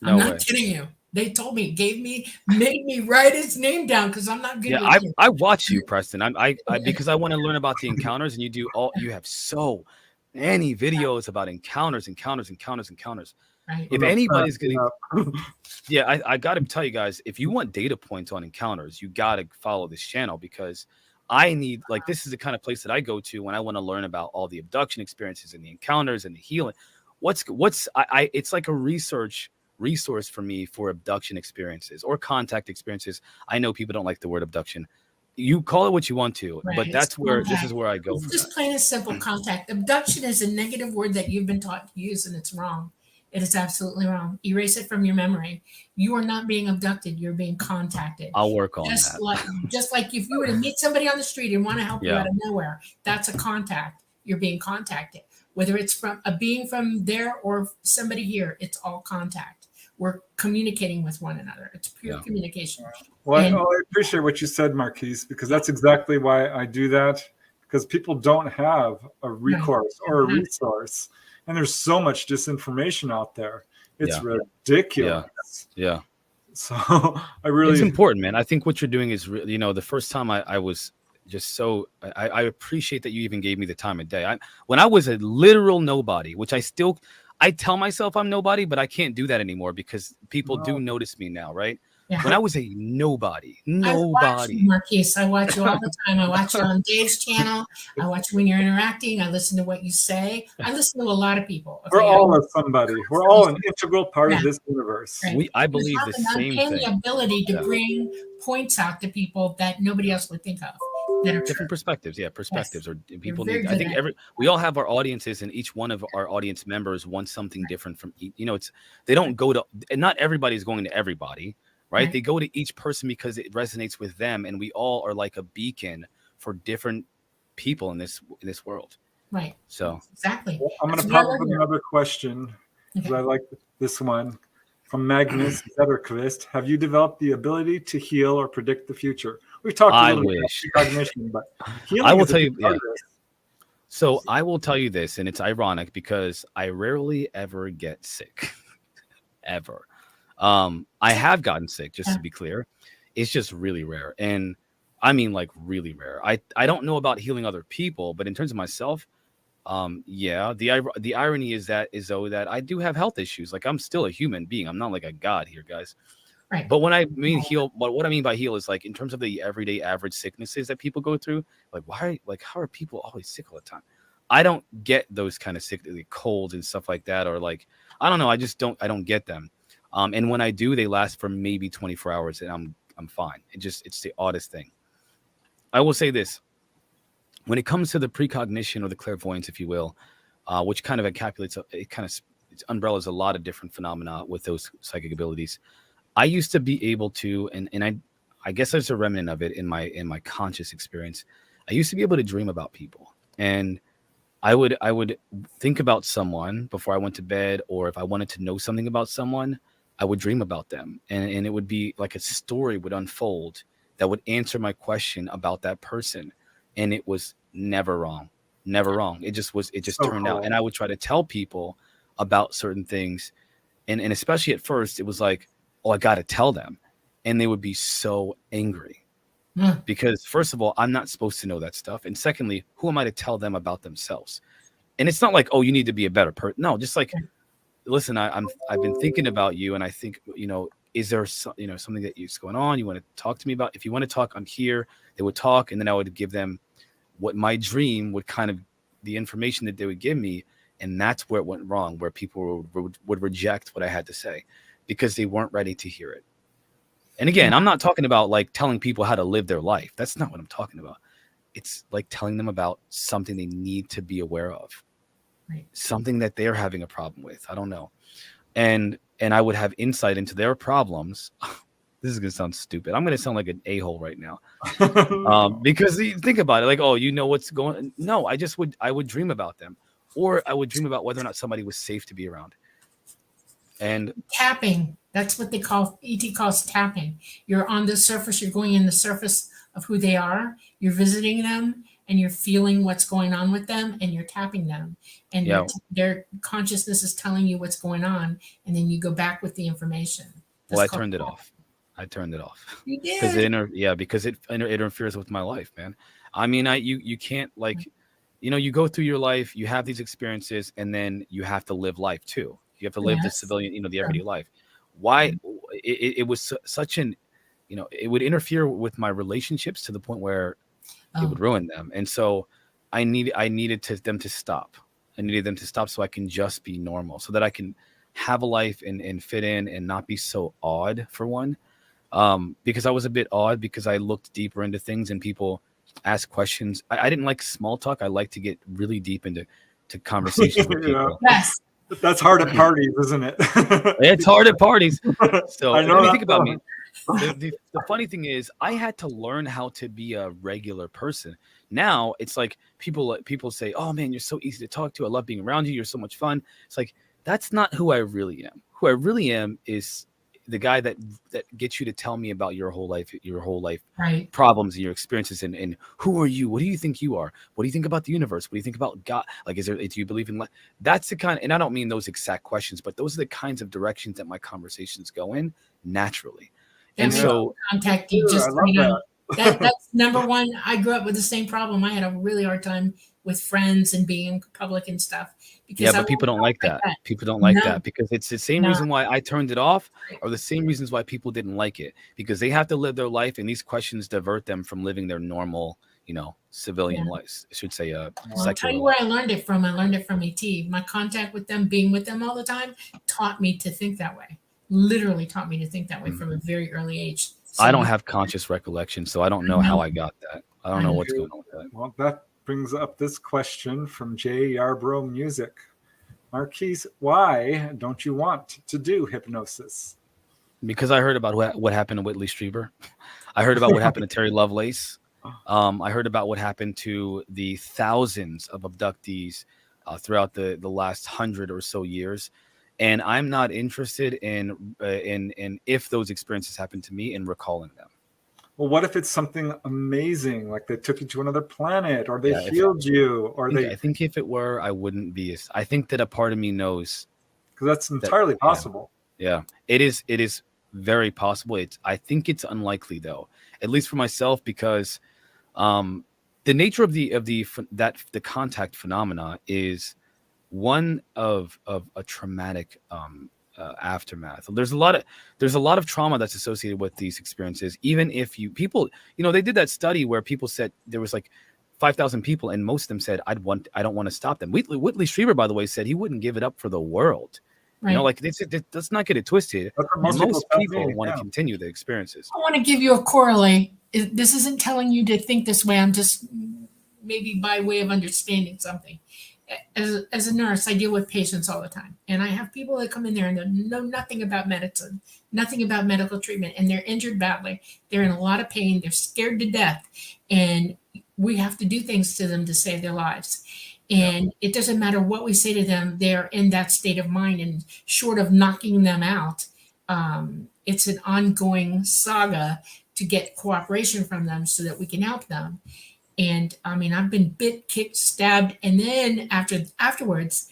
I'm No not way. kidding you. They told me, made me write his name down because I'm not good Yeah, with names. I watch you, Preston. I because I want to learn about the encounters, and you have so many videos about encounters. Right. If I'm anybody's impressed, gonna, yeah, I got to tell you guys, if you want data points on encounters, you got to follow this channel because I need, like, this is the kind of place that I go to when I want to learn about all the abduction experiences and the encounters and the healing. It's like a resource for me for abduction experiences or contact experiences. I know people don't like the word abduction. You call it what you want to, Right. but It's that's where this contact. is where I go It's for just that. plain and simple contact. Abduction is a negative word that you've been taught to use, and it's wrong. It is absolutely wrong. Erase it from your memory. You are not being abducted. You're being contacted. I'll work on Just that. like if you were to meet somebody on the street and want to help you Yeah. out of nowhere, that's a contact. You're being contacted. Whether it's from a being from there or somebody here, it's all contact. We're communicating with one another. It's pure Yeah. communication. Well, And- I appreciate what you said, Marquise, because that's exactly why I do that. Because people don't have a recourse or a resource, and there's so much disinformation out there. It's ridiculous. Yeah. So I really, It's important, man. I think what you're doing is really, the first time I was just so, I appreciate that you even gave me the time of day. When I was a literal nobody, which I tell myself I'm nobody, but I can't do that anymore because people do notice me now, right? Yeah. When I was a nobody. I watch you, Marquise. I watch you all the time. I watch you on Dave's channel. I watch you when you're interacting. I listen to what you say. I listen to a lot of people. Okay? we're all of somebody. We're all an integral part of this universe. Right. I believe the same thing. The ability to bring points out to people that nobody else would think of. That are Different perspectives. Yeah, perspectives. Or people very need. I good think at we all have our audiences, and each one of our audience members wants something different from each. They don't go to, and not everybody's going to everybody. Right? They go to each person because it resonates with them, and we all are like a beacon for different people in this world. Right. So exactly. Well, I'm going to pop up with another question because I like this one from Magnus Zetterquist. Have you developed the ability to heal or predict the future? We've talked a little bit about precognition, but healing I will is tell you. Yeah. So I will tell you this, and it's ironic because I rarely ever get sick, ever. I have gotten sick, just to be clear. It's just really rare. And I mean, like, really rare. I don't know about healing other people, but in terms of myself, the irony is that I do have health issues. Like, I'm still a human being. I'm not like a god here, guys. Right. But when I mean heal, but what I mean by heal is like in terms of the everyday average sicknesses that people go through, like how are people always sick all the time? I don't get those kind of sick, like colds and stuff like that, or like, I don't know. I don't get them. And when I do, they last for maybe 24 hours and I'm fine. It's the oddest thing. I will say this. When it comes to the precognition or the clairvoyance, if you will, which kind of encapsulates, it umbrellas a lot of different phenomena with those psychic abilities. I used to be able to, and I guess there's a remnant of it in my conscious experience. I used to be able to dream about people, and I would think about someone before I went to bed, or if I wanted to know something about someone, I would dream about them, and it would be like a story would unfold that would answer my question about that person, and it was never wrong. It just turned out, and I would try to tell people about certain things, and especially at first, it was like, oh, I got to tell them, and they would be so angry because first of all, I'm not supposed to know that stuff, and secondly, who am I to tell them about themselves? And it's not like, oh, you need to be a better person. No, just like, listen, I've been thinking about you, and I think, is there something that is going on you want to talk to me about? If you want to talk, I'm here. They would talk, and then I would give them what my dream would kind of, the information that they would give me, and that's where it went wrong, where people would reject what I had to say because they weren't ready to hear it. And again, I'm not talking about like telling people how to live their life. That's not what I'm talking about. It's like telling them about something they need to be aware of. Right. Something that they're having a problem with. I don't know. And I would have insight into their problems. This is going to sound stupid. I'm going to sound like an a-hole right now. Because think about it. Like, oh, you know what's going on? No, I would dream about them. Or I would dream about whether or not somebody was safe to be around. And tapping. That's what they call, ET calls tapping. You're on the surface. You're going in the surface of who they are. You're visiting them. and you're feeling what's going on with them, and you're tapping them, and Yeah. their consciousness is telling you what's going on, and then you go back with the information. Well, That's I called turned it tapping. off. I turned it off You because did. because it interferes with my life, man. I mean, you can't like, you go through your life, you have these experiences, and then you have to live life too. You have to live the Yes. civilian, the Sure. everyday life. Why it was such an, it would interfere with my relationships to the point where it would ruin them. And so I needed them to stop. I needed them to stop so I can just be normal, so that I can have a life and fit in and not be so odd, for one. Because I was a bit odd because I looked deeper into things and people ask questions. I didn't like small talk. I like to get really deep into conversations with people. Yes. That's hard at parties, isn't it? It's hard at parties. So I know let me that. think about me. The funny thing is, I had to learn how to be a regular person. Now it's like people say, "Oh man, you're so easy to talk to. I love being around you. You're so much fun." It's like, that's not who I really am. Who I really am is the guy that gets you to tell me about your whole life Right. problems and your experiences, and who are you? What do you think you are? What do you think about the universe? What do you think about God? Like, do you believe in life? That's the kind, and I don't mean those exact questions, but those are the kinds of directions that my conversations go in naturally. And That so contact you Dude, just, I love that. that's number one. I grew up with the same problem. I had a really hard time with friends and being in public and stuff because but people don't like that. People don't like that because it's the same reason why I turned it off, or the same reasons why people didn't like it, because they have to live their life, and these questions divert them from living their normal, civilian life. I should say, Well, I'll tell you life. where I learned it from. I learned it from ET. My contact with them, being with them all the time, taught me to think that way. Literally taught me to think that way from a very early age. So I don't have conscious recollection, so I don't know how I got that. I don't know what's going on with that. Well, that brings up this question from Jay Yarbrough Music. Marquise, why don't you want to do hypnosis? Because I heard about what happened to Whitley Strieber. I heard about what happened to Terry Lovelace. I heard about what happened to the thousands of abductees throughout the last 100 or so years. And I'm not interested in if those experiences happen to me and recalling them. Well, what if it's something amazing, like they took you to another planet, or they healed you, or I think if it were, I wouldn't be. I think that a part of me knows, because that's entirely possible. Yeah, it is. It is very possible. I think it's unlikely, though, at least for myself, because the nature of the contact phenomena is one of a traumatic aftermath. There's a lot of trauma that's associated with these experiences. Even if they did that study where people said there was like 5,000 people, and most of them said, I don't want to stop them. Whitley Strieber, by the way, said he wouldn't give it up for the world. Right. Let's not get it twisted. Most people want to continue the experiences. I want to give you a correlate. This isn't telling you to think this way. I'm just maybe by way of understanding something. As a nurse, I deal with patients all the time. And I have people that come in there and know nothing about medicine, nothing about medical treatment, and they're injured badly. They're in a lot of pain. They're scared to death. And we have to do things to them to save their lives. And it doesn't matter what we say to them, they're in that state of mind. And short of knocking them out, it's an ongoing saga to get cooperation from them so that we can help them. And I mean, I've been bit, kicked, stabbed, and then afterwards,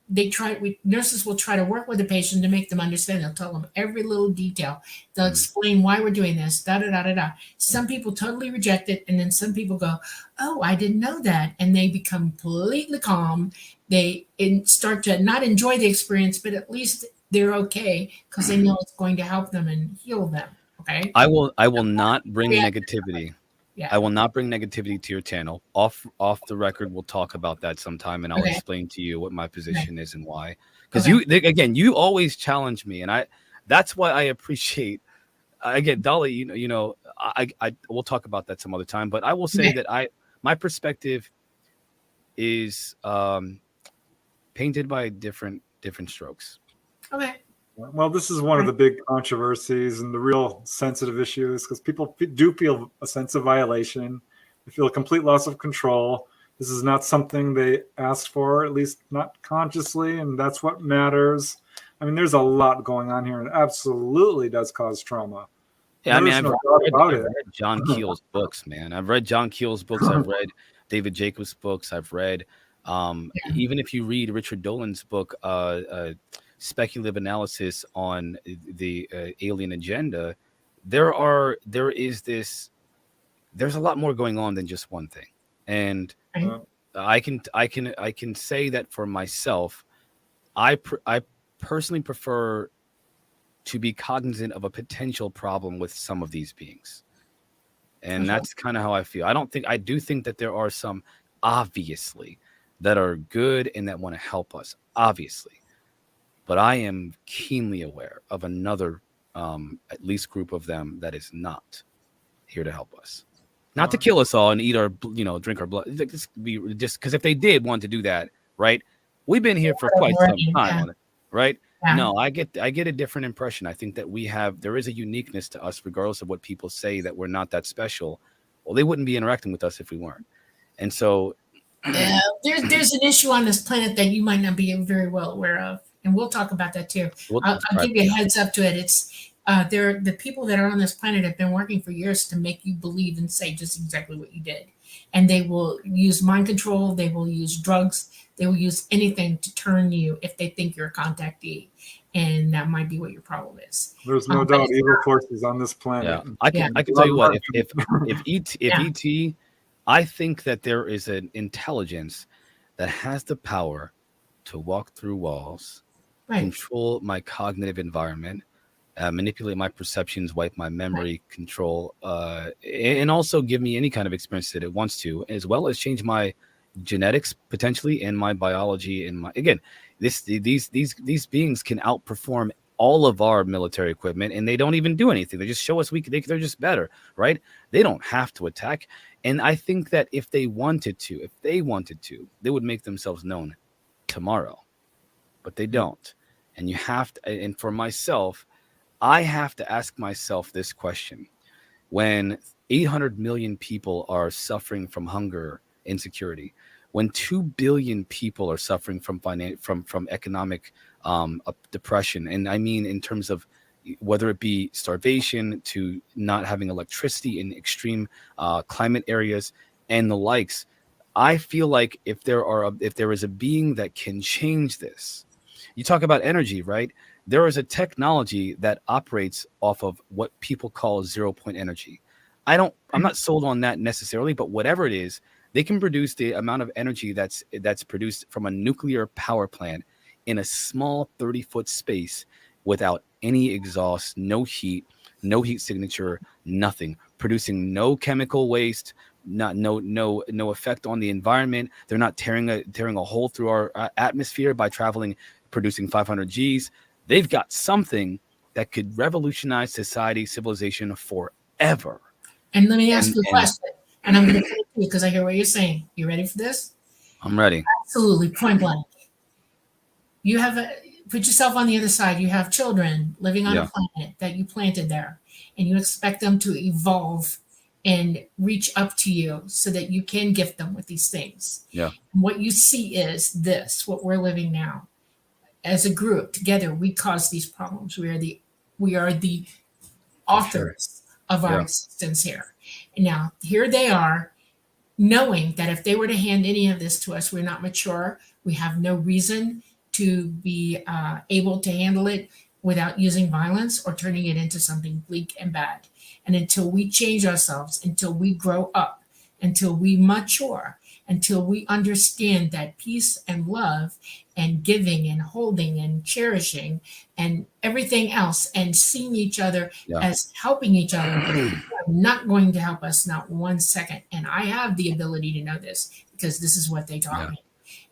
nurses will try to work with the patient to make them understand. They'll tell them every little detail. They'll explain why we're doing this. Da da da da da. Some people totally reject it, and then some people go, "Oh, I didn't know that," and they become completely calm. They start to not enjoy the experience, but at least they're okay because they know it's going to help them and heal them. Okay. I will not bring negativity. Yeah. I will not bring negativity to your channel. Off the record, we'll talk about that sometime, and I'll explain to you what my position is and why. Because you always challenge me, and that's why I appreciate. Again, Dolly, I we'll talk about that some other time. But I will say that my perspective is painted by different strokes. Okay. Well, this is one of the big controversies and the real sensitive issues, because people do feel a sense of violation. They feel a complete loss of control. This is not something they asked for, at least not consciously, and that's what matters. I mean, there's a lot going on here, and it absolutely does cause trauma. Yeah, I mean, There's I've no doubt about I've it. read John Keel's books, man. I've read John Keel's books. I've read David Jacobs' books. I've read, even if you read Richard Dolan's book, Speculative Analysis on the Alien Agenda, there's a lot more going on than just one thing. And Right. I can say that for myself, I personally prefer to be cognizant of a potential problem with some of these beings. And that's kind of how I feel. I do think that there are some, obviously, that are good and that want to help us, obviously. But I am keenly aware of another, at least group of them that is not here to help us. Not to kill us all and eat our, drink our blood. Just because if they did want to do that, right? We've been here for quite some time, right? Yeah. No, I get a different impression. I think that there is a uniqueness to us, regardless of what people say, that we're not that special. Well, they wouldn't be interacting with us if we weren't. And so there's an issue on this planet that you might not be very well aware of. And we'll talk about that too. I'll give you a heads up to it. It's the people that are on this planet have been working for years to make you believe and say just exactly what you did. And they will use mind control. They will use drugs. They will use anything to turn you if they think you're a contactee. And that might be what your problem is. There's no doubt evil forces on this planet. Yeah. I can tell you what, if ET, I think that there is an intelligence that has the power to walk through walls, control my cognitive environment, manipulate my perceptions, wipe my memory, control, and also give me any kind of experience that it wants to, as well as change my genetics potentially and my biology. And these beings can outperform all of our military equipment, and they don't even do anything. They just show us they're just better, right? They don't have to attack. And I think that if they wanted to, they would make themselves known tomorrow, but they don't. And you have to, and for myself, I have to ask myself this question: when 800 million people are suffering from hunger, insecurity, when 2 billion people are suffering from economic depression, and I mean in terms of whether it be starvation to not having electricity in extreme climate areas and the likes, I feel like if there is a being that can change this, you talk about energy, right? There is a technology that operates off of what people call 0-point energy. I'm not sold on that necessarily, but whatever it is, they can produce the amount of energy that's produced from a nuclear power plant in a small 30-foot space without any exhaust, no heat signature, nothing, producing no chemical waste, no effect on the environment. They're not tearing a hole through our atmosphere by producing 500 Gs. They've got something that could revolutionize society, civilization forever. And let me ask you a question, and I'm going to put it to you because I hear what you're saying. You ready for this? I'm ready. Absolutely, point blank. You put yourself on the other side. You have children living on a planet that you planted there, and you expect them to evolve and reach up to you so that you can gift them with these things. Yeah. And what you see is what we're living now. As a group together, we cause these problems. We are the authors of our existence here. And now here they are, knowing that if they were to hand any of this to us, we're not mature. We have no reason to be able to handle it without using violence or turning it into something bleak and bad. And until we change ourselves, until we grow up, until we mature, until we understand that peace and love and giving and holding and cherishing and everything else and seeing each other as helping each other are not going to help us, not 1 second. And I have the ability to know this because this is what they taught me.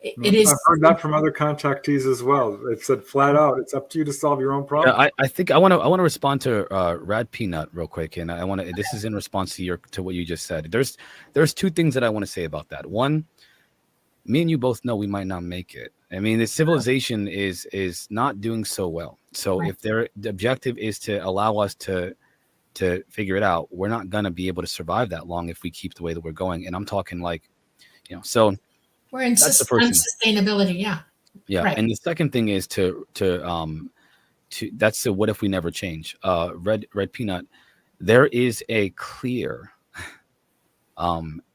I've heard that from other contactees as well. They've said flat out, it's up to you to solve your own problem. Yeah, I think I want to respond to Rad Peanut real quick, and I want to. This is in response to what you just said. There's 2 things that I want to say about that. One, me and you both know we might not make it. I mean, the civilization is not doing so well. So if the objective is to allow us to figure it out, we're not gonna be able to survive that long if we keep the way that we're going. And I'm talking so. We're in unsustainability, yeah. Right. And the second thing is to that's the what if we never change. Red Peanut, there is a clear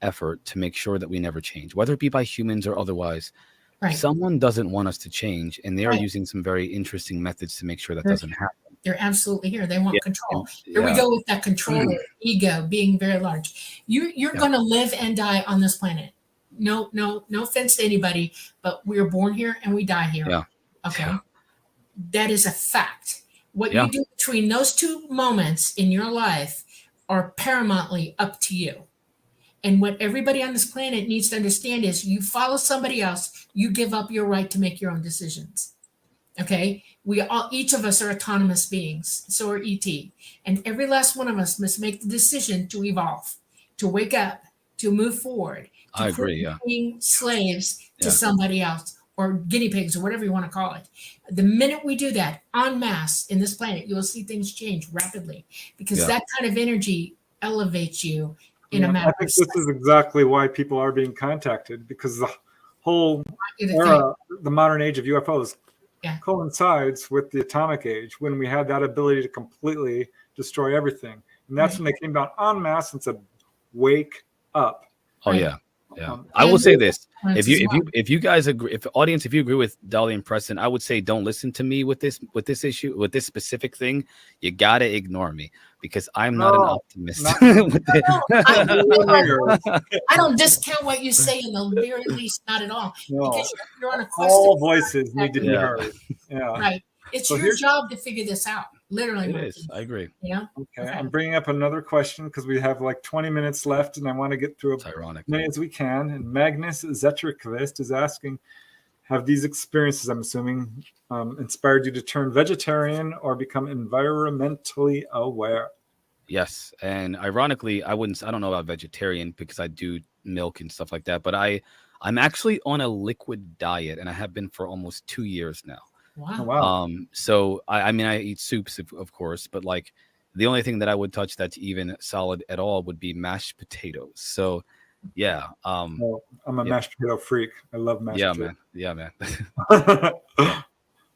effort to make sure that we never change, whether it be by humans or otherwise. Right. Someone doesn't want us to change, and they are Right. using some very interesting methods to make sure that They're doesn't happen. They're absolutely here. They want Yeah, control. and- Here we yeah. go with that control, ego being very large. You're Yeah. going to live and die on this planet. No offense to anybody, but we are born here and we die here. Yeah. Okay. Yeah. That is a fact. What Yeah. you do between those two moments in your life are paramountly up to you. And what everybody on this planet needs to understand is you follow somebody else, you give up your right to make your own decisions. Okay? Each of us are autonomous beings. So are ET. And every last one of us must make the decision to evolve, to wake up, to move forward. To I agree, quit yeah. being slaves to Yeah. somebody else or guinea pigs or whatever you want to call it. The minute we do that en masse in this planet, you'll see things change rapidly because Yeah. that kind of energy elevates you in a Yeah, matter I of think this seconds. is exactly why people are being contacted, because the whole You're the thing. era, the modern age of UFOs, Yeah. coincides with the atomic age, when we had that ability to completely destroy everything. And that's Right. when they came down en masse and said, "Wake up." Oh Right. yeah. Yeah. Um, I will And say this. Influence If as you well. if you guys agree, if the audience, if you agree with Dolly and Preston, I would say don't listen to me with this issue, with this specific thing. You gotta ignore me because I'm not an No, optimist. not- With it. I don't discount what you say in the very least, not at all. No, Because you're on a quest all of voices need to be Yeah. heard. Yeah. right. It's So your here's- job to figure this out. Literally, It Marquise. is. I agree. You know? Okay. Okay. I'm bringing up another question because we have like 20 minutes left, and I want to get through It's ironic. as many as we can. And Magnus Zetrikvist is asking, have these experiences, I'm assuming, inspired you to turn vegetarian or become environmentally aware? Yes, and ironically, I don't know about vegetarian because I do milk and stuff like that, but I'm actually on a liquid diet, and I have been for almost 2 years now. Oh, Wow. wow. So I mean, I eat soups, of course, but like the only thing that I would touch that's even solid at all would be mashed potatoes. So, yeah, Well, I'm a yeah. mashed potato freak. I love mashed yeah, potato. man, yeah, man.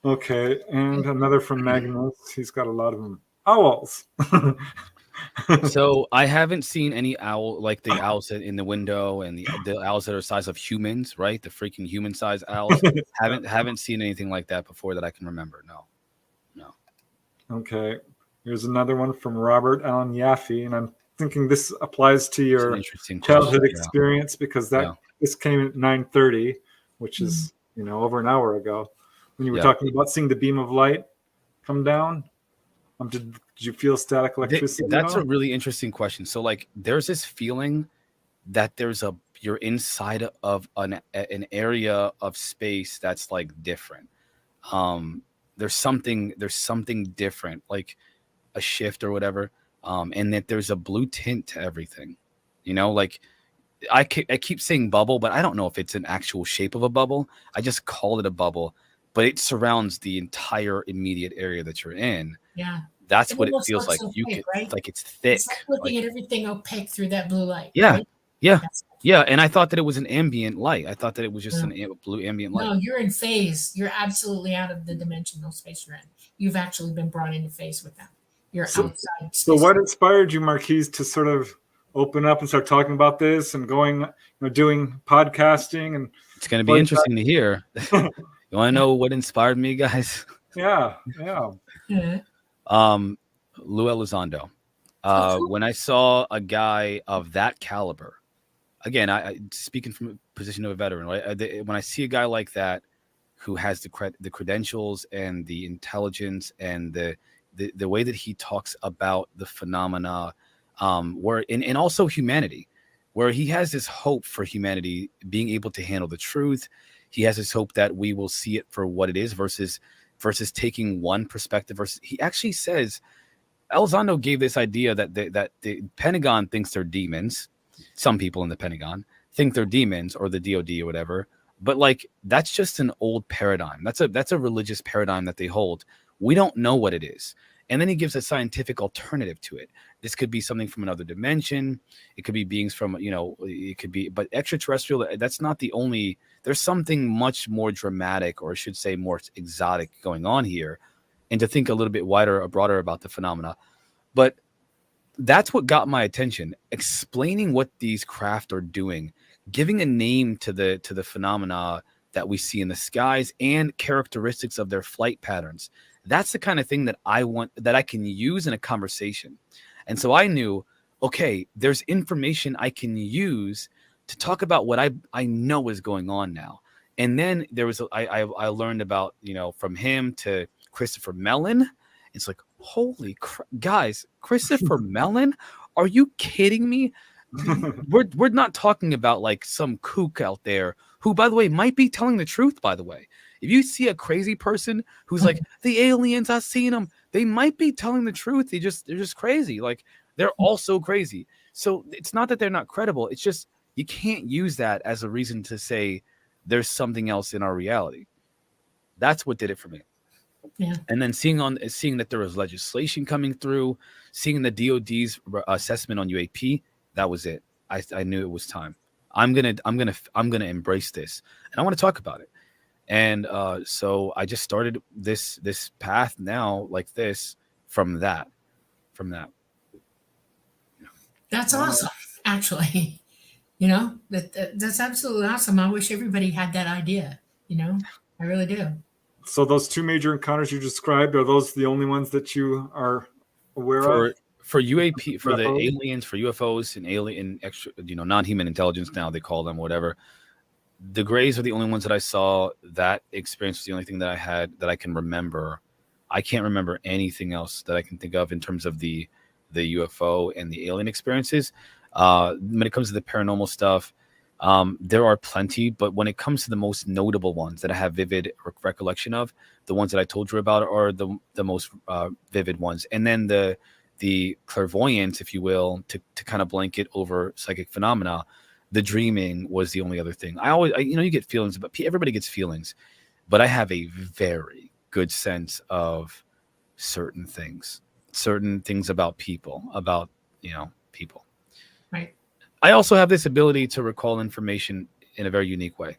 Okay. And another from Magnus. He's got a lot of them. Owls. So I haven't seen any owl like the owls in the window and the owls that are the size of humans, right? The freaking human size owls. haven't seen anything like that before that I can remember. No. Okay. Here's another one from Robert Allen Yaffe, and I'm thinking this applies to It's an your interesting childhood question. experience because this came at 9:30, which is over an hour ago, when you were Yeah. talking about seeing the beam of light come down. Did you feel static electricity? That's at a all? really interesting question. So like there's this feeling that you're inside of an area of space that's like different. There's something different, like a shift or whatever. And that there's a blue tint to everything. Like I keep saying bubble, but I don't know if it's an actual shape of a bubble. I just call it a bubble, but it surrounds the entire immediate area that you're in. Yeah. That's It what it almost feels like. looks You opaque, can, right? like it's thick. It's like looking Like- at everything opaque through that blue light. Yeah. Right? Yeah. That's- Yeah, and I thought that it was an ambient light. I thought that it was just blue ambient light. No, you're in phase. You're absolutely out of the dimensional space you're in. You've actually been brought into phase with them. You're outside. So space. what inspired you, Marquise, to sort of open up and start talking about this and going, doing podcasting? And It's going to be interesting to hear. You want to know what inspired me, guys? yeah. Yeah. Lou Elizondo. cool. When I saw a guy of that caliber, again, I speaking from a position of a veteran, right? When I see a guy like that who has the credentials and the intelligence and the way that he talks about the phenomena, and also humanity, where he has this hope for humanity being able to handle the truth. He has this hope that we will see it for what it is versus taking one perspective. Versus, he actually says, Elizondo gave this idea that the Pentagon thinks they're demons. Some people in the Pentagon think they're demons, or the DOD or whatever. But like, that's just an old paradigm. That's a religious paradigm that they hold. We don't know what it is. And then he gives a scientific alternative to it. This could be something from another dimension. It could be beings from, it could be, but extraterrestrial, that's not the only, there's something much more dramatic, or I should say more exotic going on here. And to think a little bit wider or broader about the phenomena. But that's what got my attention. Explaining what these craft are doing, giving a name to the phenomena that we see in the skies and characteristics of their flight patterns. That's the kind of thing that I want, that I can use in a conversation. And so I knew, okay, there's information I can use to talk about what I know is going on now. And then there was I learned about, you know, from him to Christopher Mellon. It's like, holy guys, Christopher Mellon, are you kidding me? We're not talking about like some kook out there who, by the way, might be telling the truth. By the way, if you see a crazy person who's like, the aliens, I've seen them, they might be telling the truth. They're just crazy. Like, they're also crazy. So it's not that they're not credible. It's just you can't use that as a reason to say there's something else in our reality. That's what did it for me. Yeah. And then seeing that there was legislation coming through, seeing the DOD's assessment on UAP, that was it. I knew it was time. I'm gonna embrace this, and I want to talk about it. And so I just started this path now, like this, from that. That's awesome, actually. You know, that's absolutely awesome. I wish everybody had that idea. You know, I really do. So those two major encounters you described, are those the only ones that you are aware of? For UAP, for the UFOs? aliens, for UFOs and alien extra, you know, non-human intelligence, now they call them, whatever. The Greys are the only ones that I saw. That experience was the only thing that I had that I can remember. I can't remember anything else that I can think of in terms of the UFO and the alien experiences. When it comes to the paranormal stuff, there are plenty, but when it comes to the most notable ones that I have vivid recollection of, the ones that I told you about are the most vivid ones. And then the clairvoyance, if you will, to kind of blanket over psychic phenomena, the dreaming was the only other thing. You get feelings, but everybody gets feelings, but I have a very good sense of certain things about people, people. Right. I also have this ability to recall information in a very unique way.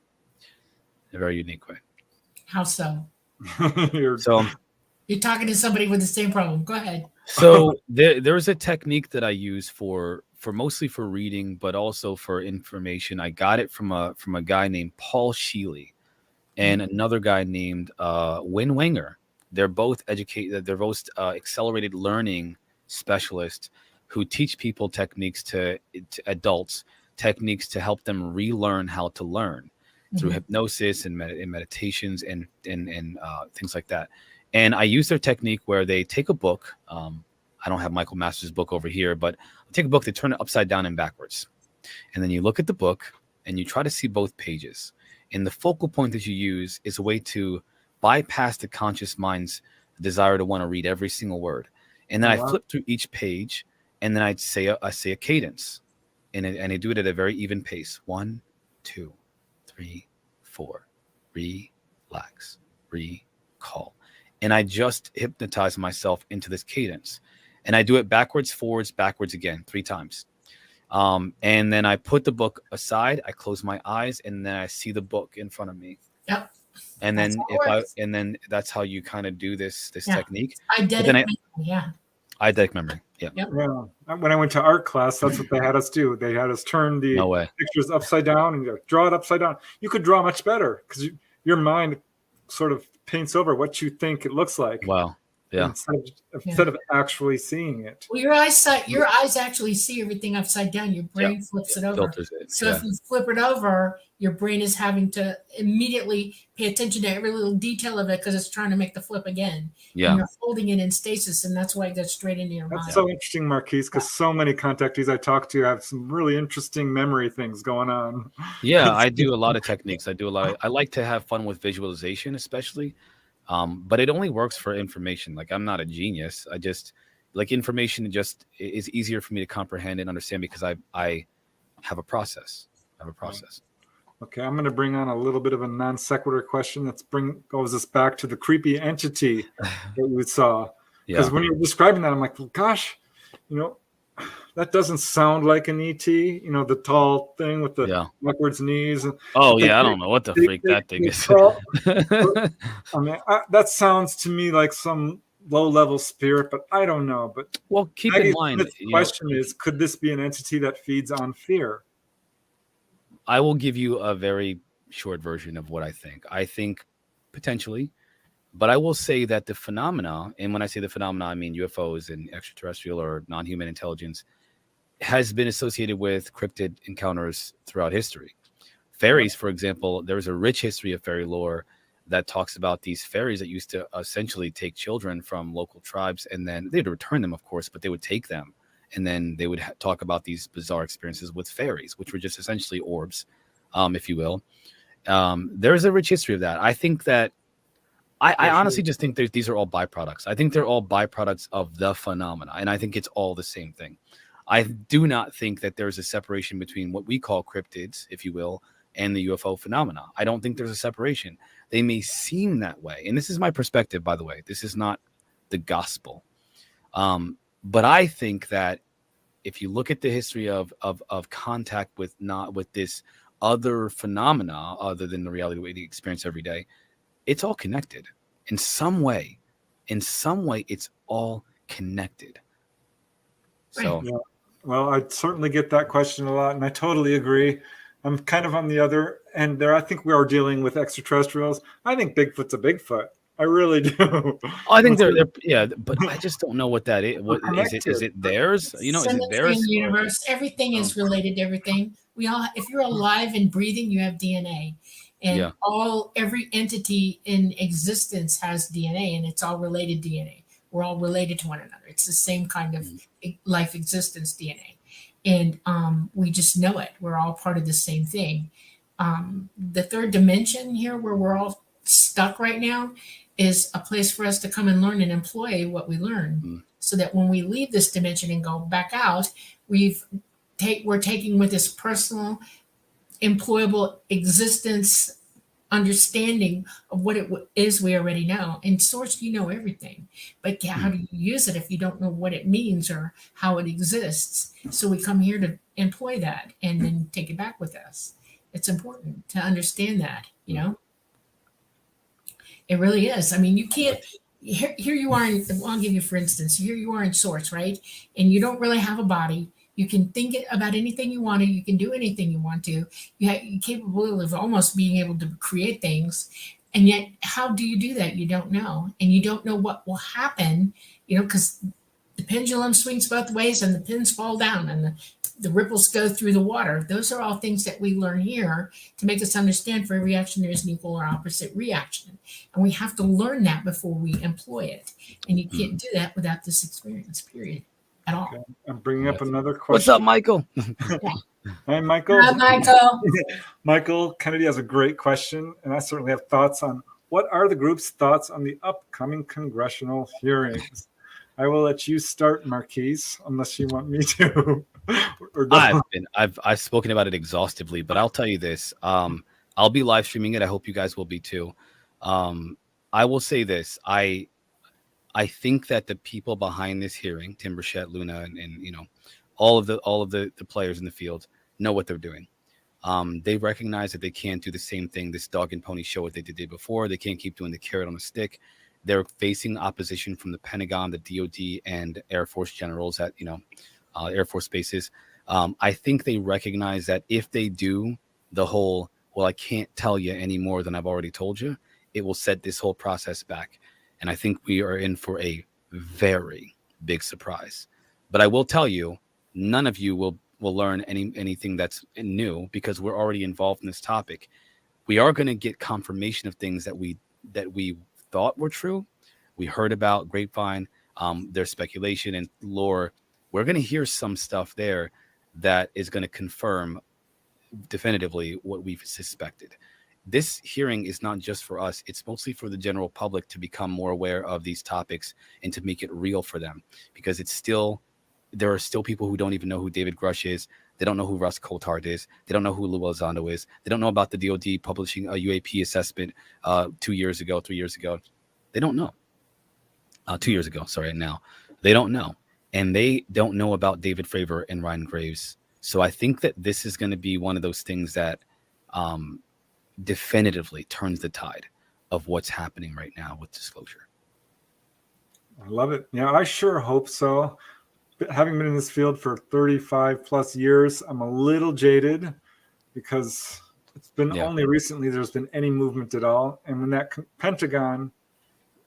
How so? So You're talking to somebody with the same problem. Go ahead. So there's a technique that I use for mostly for reading, but also for information. I got it from a guy named Paul Sheely and another guy named Win Wenger. They're both accelerated learning specialists who teach people techniques to adults, techniques to help them relearn how to learn through hypnosis and meditations and things like that. And I use their technique where they take a book. I don't have Michael Masters' book over here, but take a book, they turn it upside down and backwards. And then you look at the book and you try to see both pages. And the focal point that you use is a way to bypass the conscious mind's desire to want to read every single word. And then I flip through each page, and then I say a cadence. And I do it at a very even pace. 1, 2, 3, 4. Relax. Recall. And I just hypnotize myself into this cadence. And I do it backwards, forwards, backwards again, 3 times. And then I put the book aside, I close my eyes, and then I see the book in front of me. Yep. And then that's how you kind of do this technique. Eidetic memory. Yeah. Yep. Yeah. When I went to art class, that's what they had us do. They had us turn the pictures upside down and draw it upside down. You could draw much better because your mind sort of paints over what you think it looks like. Wow. Yeah. Instead of actually seeing it. Well, your eyes actually see everything upside down. Your brain flips it over. Filters it. So if you flip it over, your brain is having to immediately pay attention to every little detail of it because it's trying to make the flip again. Yeah. And you're holding it in stasis, and that's why it goes straight into your mind. That's so interesting, Marquise, because so many contactees I talk to have some really interesting memory things going on. Yeah, I do a lot of techniques. I like to have fun with visualization, especially. But it only works for information. Like, I'm not a genius. I just like information just is easier for me to comprehend and understand because I have a process. Okay, I'm going to bring on a little bit of a non sequitur question that goes us back to the creepy entity that we saw. Because when you're describing that, I'm like, well, gosh, that doesn't sound like an ET. The tall thing with the backwards knees. I don't know what the freak that thing is. I mean, that sounds to me like some low-level spirit, but I don't know. But Well, keep Maggie in mind, Smith's question is, could this be an entity that feeds on fear? I will give you a very short version of what I think. I think potentially, but I will say that the phenomena, and when I say the phenomena, I mean UFOs and extraterrestrial or non-human intelligence, has been associated with cryptid encounters throughout history. Fairies, for example, there's a rich history of fairy lore that talks about these fairies that used to essentially take children from local tribes, and then they'd return them, of course, but they would take them, and then they would talk about these bizarre experiences with fairies, which were just essentially orbs, if you will. There's a rich history of that. I think that I honestly just think that these are all byproducts. I think they're all byproducts of the phenomena, and I think it's all the same thing. I do not think that there's a separation between what we call cryptids, if you will, and the UFO phenomena. I don't think there's a separation. They may seem that way, and this is my perspective, by the way. This is not the gospel, but I think that if you look at the history of contact with this other phenomena, other than the reality we experience every day, it's all connected in some way. In some way, it's all connected. So, yeah. Well, I certainly get that question a lot, and I totally agree. I'm kind of on the other end there. I think we are dealing with extraterrestrials. I think Bigfoot's a Bigfoot. I really do. I think they're yeah, but I just don't know what that is. What is it? Is it theirs? You know, is it Symmetry in theirs? the universe. Everything is related to everything. We all, if you're alive and breathing, you have DNA, and every entity in existence has DNA, and it's all related DNA. We're all related to one another. It's the same kind of life existence DNA, and we just know it. We're all part of the same thing. The third dimension here, where we're all stuck right now, is a place for us to come and learn and employ what we learn, so that when we leave this dimension and go back out, we're taking with this personal, employable existence understanding of what it is we already know. In source, you know everything, but how do you use it if you don't know what it means or how it exists? So we come here to employ that and then take it back with us. It's important to understand that, you know. It really is. I mean, you can't. Here you are. I'll give you, for instance, here you are in source, right? And you don't really have a body. You can think about anything you want to. You can do anything you want to. You're capable of almost being able to create things. And yet, how do you do that? You don't know. And you don't know what will happen, you know, because the pendulum swings both ways and the pins fall down and the ripples go through the water. Those are all things that we learn here to make us understand for every action there is an equal or opposite reaction. And we have to learn that before we employ it. And you can't do that without this experience, period, at all. Okay. I'm bringing up another question. What's up, Michael? Hi, Michael. Hi, Michael. Michael Kennedy has a great question, and I certainly have thoughts on what are the group's thoughts on the upcoming congressional hearings. I will let you start, Marquise, unless you want me to. I've spoken about it exhaustively, but I'll tell you this. I'll be live streaming it. I hope you guys will be too. I will say this. I think that the people behind this hearing, Tim Burchett, Luna, and you know, all of the players in the field know what they're doing. They recognize that they can't do the same thing, this dog and pony show what they did before. They can't keep doing the carrot on a stick. They're facing opposition from the Pentagon, the DOD, and Air Force generals at, you know, Air Force bases. I think they recognize that if they do the whole, well, I can't tell you any more than I've already told you, it will set this whole process back. And I think we are in for a very big surprise. But I will tell you, none of you will learn anything that's new because we're already involved in this topic. We are going to get confirmation of things that we thought were true. We heard about grapevine, there's speculation and lore. We're going to hear some stuff there that is going to confirm definitively what we've suspected. This hearing is not just for us. It's mostly for the general public to become more aware of these topics and to make it real for them, because there are still people who don't even know who David Grush is. They don't know who Russ Coulthard is. They don't know who Lou Elizondo is. They don't know about the DOD publishing a UAP assessment 3 years ago. They don't know. 2 years ago, sorry, now. They don't know. And they don't know about David Fravor and Ryan Graves. So I think that this is going to be one of those things that definitively turns the tide of what's happening right now with disclosure. I love it. Yeah, I sure hope so. But having been in this field for 35 plus years, I'm a little jaded because it's been only recently there's been any movement at all. And when that Pentagon,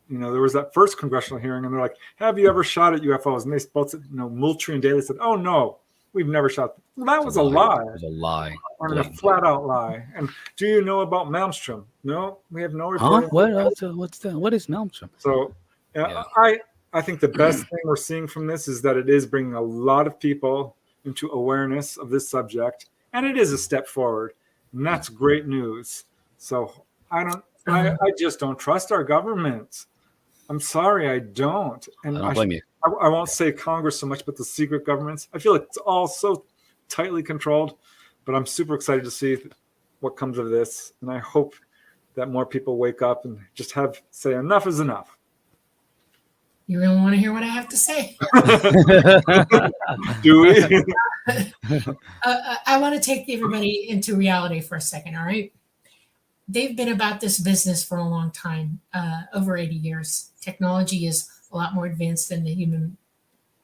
there was that first congressional hearing, and they're like, "Have you ever shot at UFOs?" And they both said, Moultrie and Daley said, "Oh no, we've never shot." Well, that was a lie. It was a lie. I mean, a flat out lie. And do you know about Malmstrom? No, we have no report. Huh? What's that? What is Malmstrom? So I think the best thing we're seeing from this is that it is bringing a lot of people into awareness of this subject, and it is a step forward, and that's great news. So I just don't trust our government. I'm sorry, I don't. And I don't blame you. I won't say Congress so much, but the secret governments. I feel like it's all so tightly controlled, but I'm super excited to see what comes of this, and I hope that more people wake up and just say enough is enough. You really want to hear what I have to say? Do we? I want to take everybody into reality for a second, all right? They've been about this business for a long time, over 80 years. Technology is a lot more advanced than the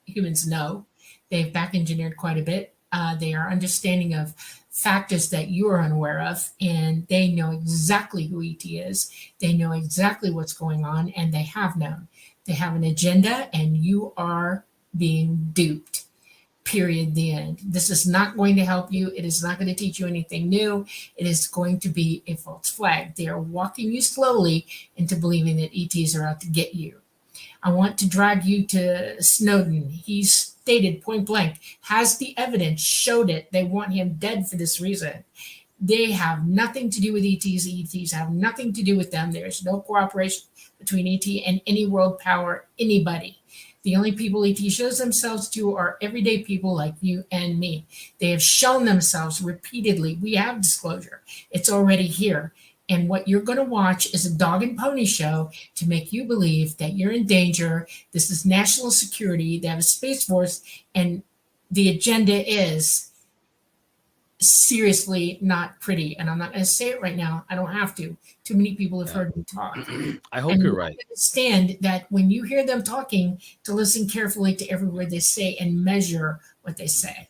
humans know. They've back engineered quite a bit. They are understanding of factors that you are unaware of, and they know exactly who ET is. They know exactly what's going on, and they have known. They have an agenda, and you are being duped. Period. The end. This is not going to help you. It is not going to teach you anything new. It is going to be a false flag. They are walking you slowly into believing that ETs are out to get you. I want to drag you to Snowden. He's stated point blank, has the evidence, showed it. They want him dead for this reason. They have nothing to do with ETs. ETs have nothing to do with them. There is no cooperation between ET and any world power, anybody. The only people ET shows themselves to are everyday people like you and me. They have shown themselves repeatedly. We have disclosure. It's already here. And what you're going to watch is a dog and pony show to make you believe that you're in danger. This is national security. They have a space force, and the agenda is seriously not pretty. And I'm not going to say it right now. I don't have to. Too many people have heard me talk. I hope you're right. Understand that when you hear them talking, to listen carefully to every word they say and measure what they say.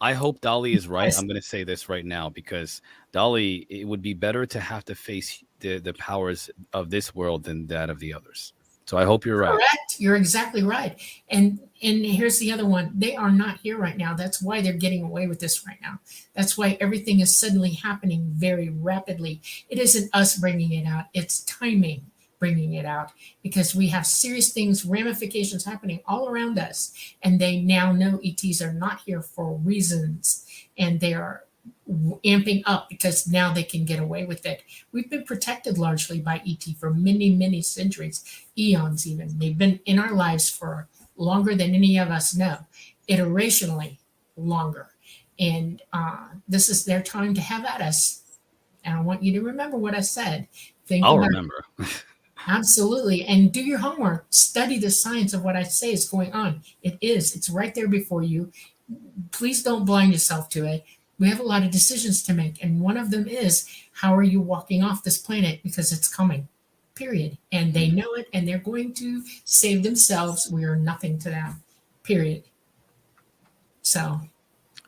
I hope Dolly is right. I'm going to say this right now because Dolly, it would be better to have to face the powers of this world than that of the others. So I hope you're right. Correct. You're exactly right. And here's the other one. They are not here right now. That's why they're getting away with this right now. That's why everything is suddenly happening very rapidly. It isn't us bringing it out. It's timing bringing it out because we have serious things, ramifications happening all around us. And they now know ETs are not here for reasons. And they are amping up because now they can get away with it. We've been protected largely by ET for many, many centuries, eons even. They've been in our lives for longer than any of us know, iterationally longer. And this is their time to have at us. And I want you to remember what I said. I'll remember. Absolutely. And do your homework. Study the science of what I say is going on. It is. It's right there before you. Please don't blind yourself to it. We have a lot of decisions to make. And one of them is, how are you walking off this planet? Because it's coming, period. And they know it, and they're going to save themselves. We are nothing to them, period. So,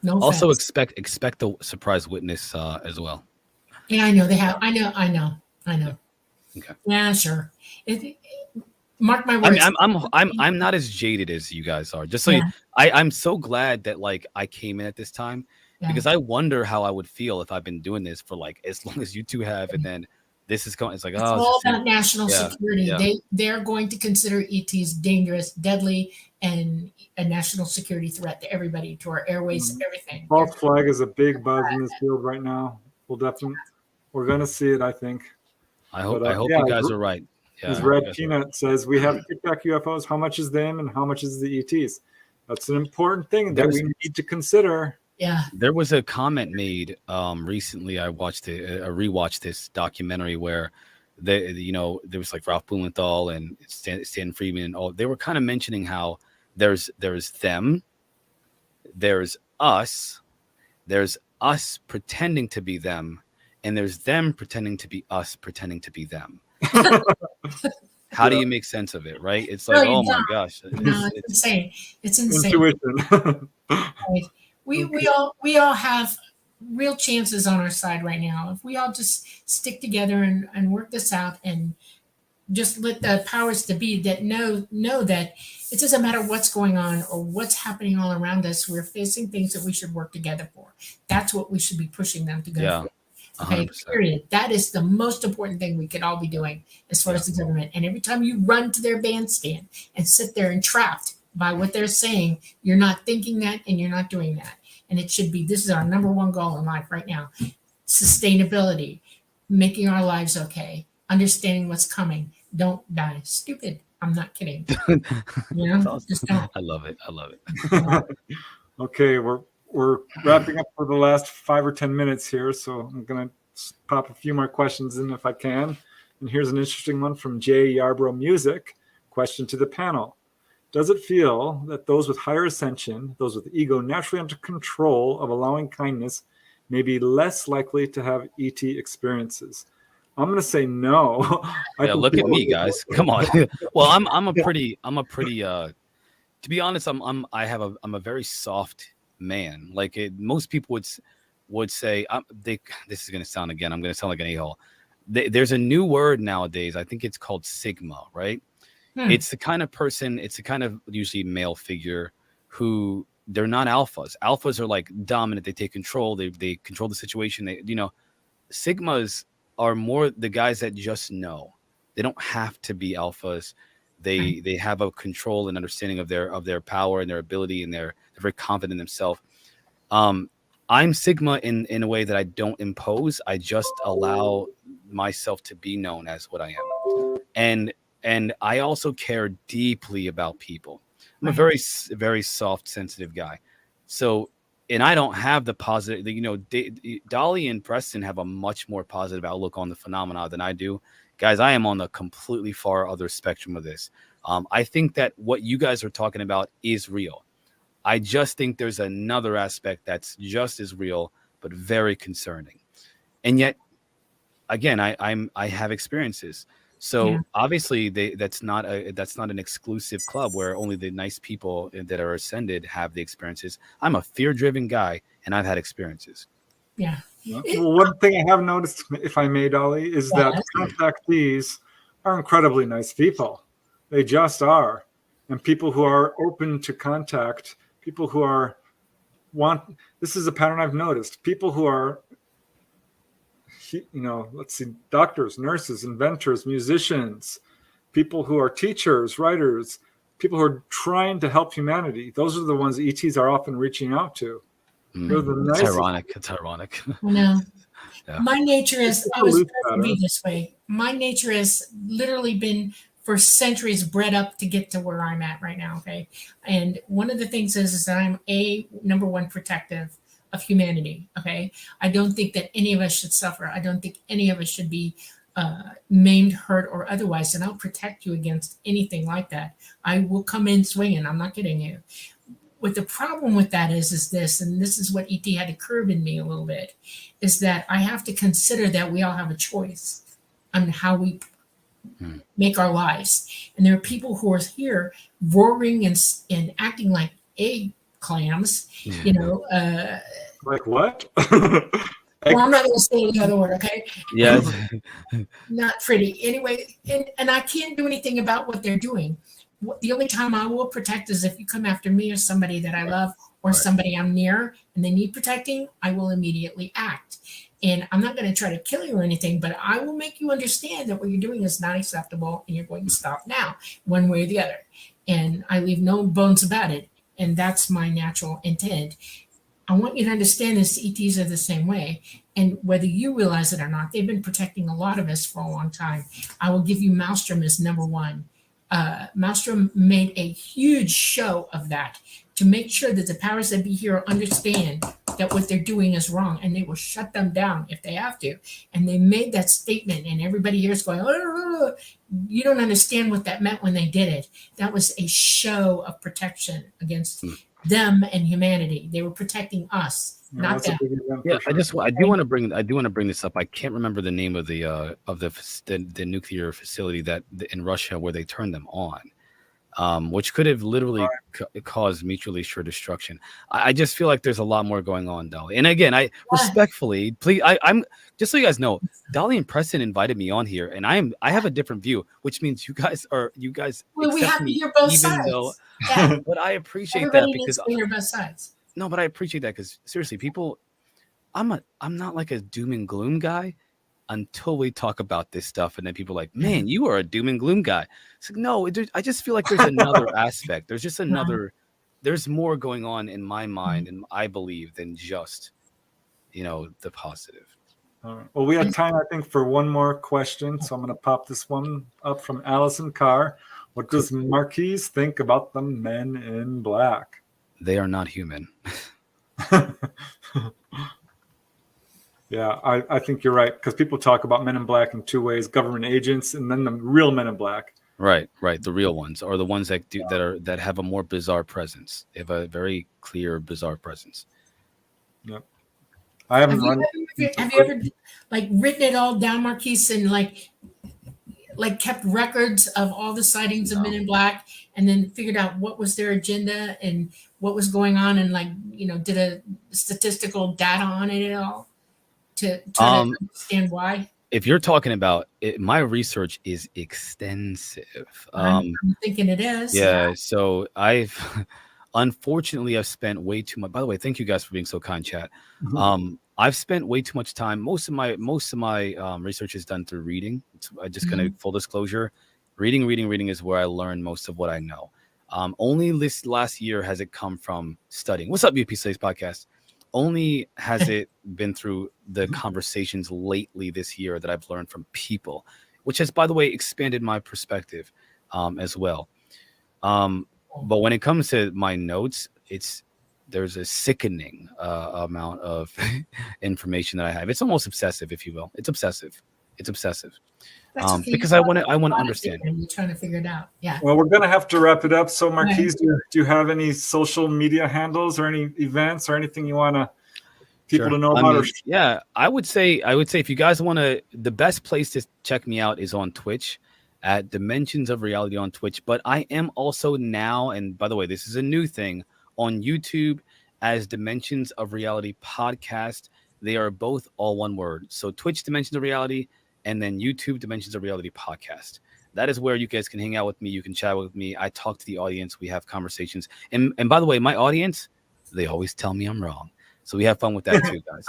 no offense. Also expect the surprise witness as well. Yeah, I know they have. I know. Okay. Yeah, sure. Mark my words. I'm not as jaded as you guys are. Just so I'm so glad that I came in at this time because I wonder how I would feel if I've been doing this for as long as you two have, and then this is coming. It's it's all about national security. Yeah. They're going to consider ETs dangerous, deadly, and a national security threat to everybody, to our airways, everything. False flag is a big buzz in this field right now. We're going to see it, I think. I hope you guys are right. Yeah, as Red Peanut says, we have kickback UFOs. How much is them and how much is the ETs? That's an important thing that we need to consider. Yeah. There was a comment made recently. I rewatched this documentary where there was Ralph Blumenthal and Stan Friedman and all. They were kind of mentioning how there's them, there's us pretending to be them, and there's them pretending to be us, pretending to be them. How do you make sense of it, right? It's No, like, you oh my don't. gosh, No, it's insane. It's insane. Intuition. Right. We all have real chances on our side right now. If we all just stick together and work this out and just let the powers to be that know that it doesn't matter what's going on or what's happening all around us. We're facing things that we should work together for. That's what we should be pushing them to go yeah, for. Okay, 100%. period. That is the most important thing we could all be doing as far Yeah. as the government. And every time you run to their bandstand and sit there entrapped by what they're saying, you're not thinking that and you're not doing that. And it should be, this is our number one goal in life right now. Sustainability, making our lives okay, understanding what's coming. Don't die stupid. I'm not kidding. You know, That's awesome. just don't. I love it. I love it. Okay, we're wrapping up for the last 5 or 10 minutes here, so I'm gonna pop a few more questions in if I can. And here's an interesting one from Jay Yarbrough Music. Question to the panel: does it feel that those with higher ascension, those with ego naturally under control of allowing kindness, may be less likely to have ET experiences? I'm gonna say no. Yeah, look at me, guys. Come on. Well, I'm a pretty to be honest, I'm a very soft man. Like most people would say, this is gonna sound again. I'm gonna sound like an a-hole. There's a new word nowadays. I think it's called Sigma, right? It's the kind of person. It's the kind of usually male figure who they're not alphas. Alphas are like dominant. They take control. They control the situation. Sigmas are more the guys that just know. They don't have to be alphas. They have a control and understanding of their power and their ability, and they're very confident in themselves. I'm Sigma in a way that I don't impose. I just allow myself to be known as what I am, and I also care deeply about people. I'm a very, very soft, sensitive guy. So, and I don't have the positive. Dolly and Preston have a much more positive outlook on the phenomena than I do. Guys, I am on the completely far other spectrum of this. I think that what you guys are talking about is real. I just think there's another aspect that's just as real, but very concerning. And yet, again, I have experiences. So obviously, that's not an exclusive club where only the nice people that are ascended have the experiences. I'm a fear-driven guy, and I've had experiences. Yeah. Well, one thing I have noticed, if I may, Dolly, is that contactees are incredibly nice people. They just are. And people who are open to contact, people who this is a pattern I've noticed. People who are, let's see, doctors, nurses, inventors, musicians, people who are teachers, writers, people who are trying to help humanity. Those are the ones ETs are often reaching out to. It's ironic. It's ironic. No. Yeah. My nature is, I was bred to be this way. My nature has literally been for centuries bred up to get to where I'm at right now. Okay. And one of the things is that I'm number one protective of humanity. Okay. I don't think that any of us should suffer. I don't think any of us should be maimed, hurt, or otherwise. And I'll protect you against anything like that. I will come in swinging. I'm not kidding you. What the problem with that is this, and this is what ET had to curb in me a little bit, is that I have to consider that we all have a choice on how we make our lives. And there are people who are here roaring and acting like egg clams, like what? Well, I'm not going to say the other word, okay? Yeah. Not pretty. Anyway, and I can't do anything about what they're doing. The only time I will protect is if you come after me or somebody that I love or somebody I'm near and they need protecting, I will immediately act. And I'm not going to try to kill you or anything, but I will make you understand that what you're doing is not acceptable and you're going to stop now, one way or the other. And I leave no bones about it. And that's my natural intent. I want you to understand this, ETs are the same way. And whether you realize it or not, they've been protecting a lot of us for a long time. I will give you Maelstrom as number one. Maelstrom made a huge show of that to make sure that the powers that be here understand that what they're doing is wrong, and they will shut them down if they have to. And they made that statement, and everybody here is going, oh, you don't understand what that meant when they did it. That was a show of protection against them and humanity. They were protecting us, not that's a them. big event Yeah, for sure. I do want to bring this up. I can't remember the name of the nuclear facility that in Russia where they turned them on, which could have literally caused mutually assured destruction. I just feel like there's a lot more going on, Dolly. And again, I respectfully, please, I'm just so you guys know, Dolly and Preston invited me on here, and I have a different view, which means you guys Well, we accept have to me hear both even sides. though. Yeah. But I appreciate Everybody that needs because to hear both sides. no, but I appreciate that because seriously, people, I'm not like a doom and gloom guy until we talk about this stuff, and then people are like, man, you are a doom and gloom guy. It's like, no, I just feel like there's another aspect. There's just there's more going on in my mind, and I believe than just, the positive. All right. Well, we have time, I think, for one more question. So I'm going to pop this one up from Allison Carr. What does Marquise think about the Men in Black? They are not human. Yeah, I think you're right, because people talk about Men in Black in two ways: government agents, and then the real Men in Black. Right. The real ones, or the ones that that have a more bizarre presence. They have a very clear, bizarre presence. Yep. I haven't Have you ever like written it all down, Marquise, and like kept records of all the sightings of Men in Black, and then figured out what was their agenda and what was going on, and did a statistical data on it at all to try to understand why? If you're talking about it, my research is extensive. I'm thinking it is. Yeah. So unfortunately, I've spent way too much. By the way, thank you guys for being so kind, chat. I've spent way too much time. Most of my research is done through reading. I just kind of full disclosure, reading is where I learn most of what I know. Only this last year has it come from studying. What's up, UAP Studies Podcast? Only has it been through the conversations lately this year that I've learned from people, which has, by the way, expanded my perspective as well. But when it comes to my notes, there's a sickening amount of information that I have. It's almost obsessive, if you will. It's obsessive. Okay. Because I want to understand. And you're trying to figure it out. Yeah. Well, we're going to have to wrap it up. So, Marquise, do you have any social media handles or any events or anything you want people to know about? Yeah, I would say if you guys want to, the best place to check me out is on Twitch at Dimensions of Reality on Twitch. But I am also now, and by the way, this is a new thing, on YouTube as Dimensions of Reality Podcast. They are both all one word. So Twitch Dimensions of Reality, and then YouTube Dimensions of Reality Podcast. That is where you guys can hang out with me. You can chat with me. I talk to the audience. We have conversations. And by the way, my audience, they always tell me I'm wrong. So we have fun with that too, guys.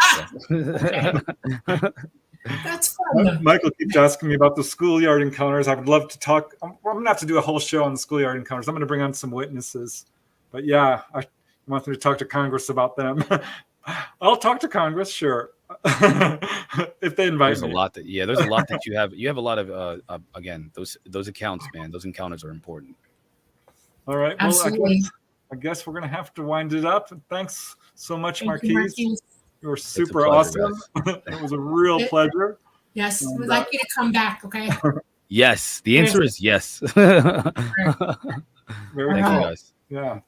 That's fun. Michael keeps asking me about the schoolyard encounters. I would love to talk. I'm going to have to do a whole show on the schoolyard encounters. I'm going to bring on some witnesses. But yeah, I want them to talk to Congress about them. I'll talk to Congress, sure. If they invite me. There's a lot that you have. You have a lot of again, those accounts, man. Those encounters are important. All right. Absolutely. Well, I guess we're gonna have to wind it up. Thanks so much, Marquise. Marquise. You were super awesome. It was a real pleasure. Yes, we'd like you to come back. Okay. Yes, the answer is yes. Very Thank you, guys. Yeah.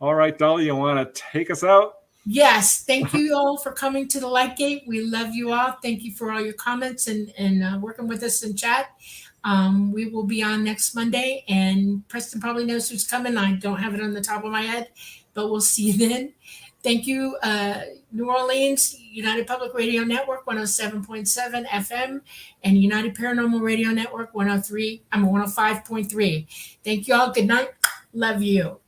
All right, Dolly, you want to take us out? Yes, thank you all for coming to the Light Gate. We love you all. Thank you for all your comments and working with us in chat. We will be on next Monday, and Preston probably knows who's coming. I don't have it on the top of my head, but we'll see you then. Thank you, New Orleans United Public Radio Network 107.7 FM and United Paranormal Radio Network 105.3. Thank you all. Good night. Love you.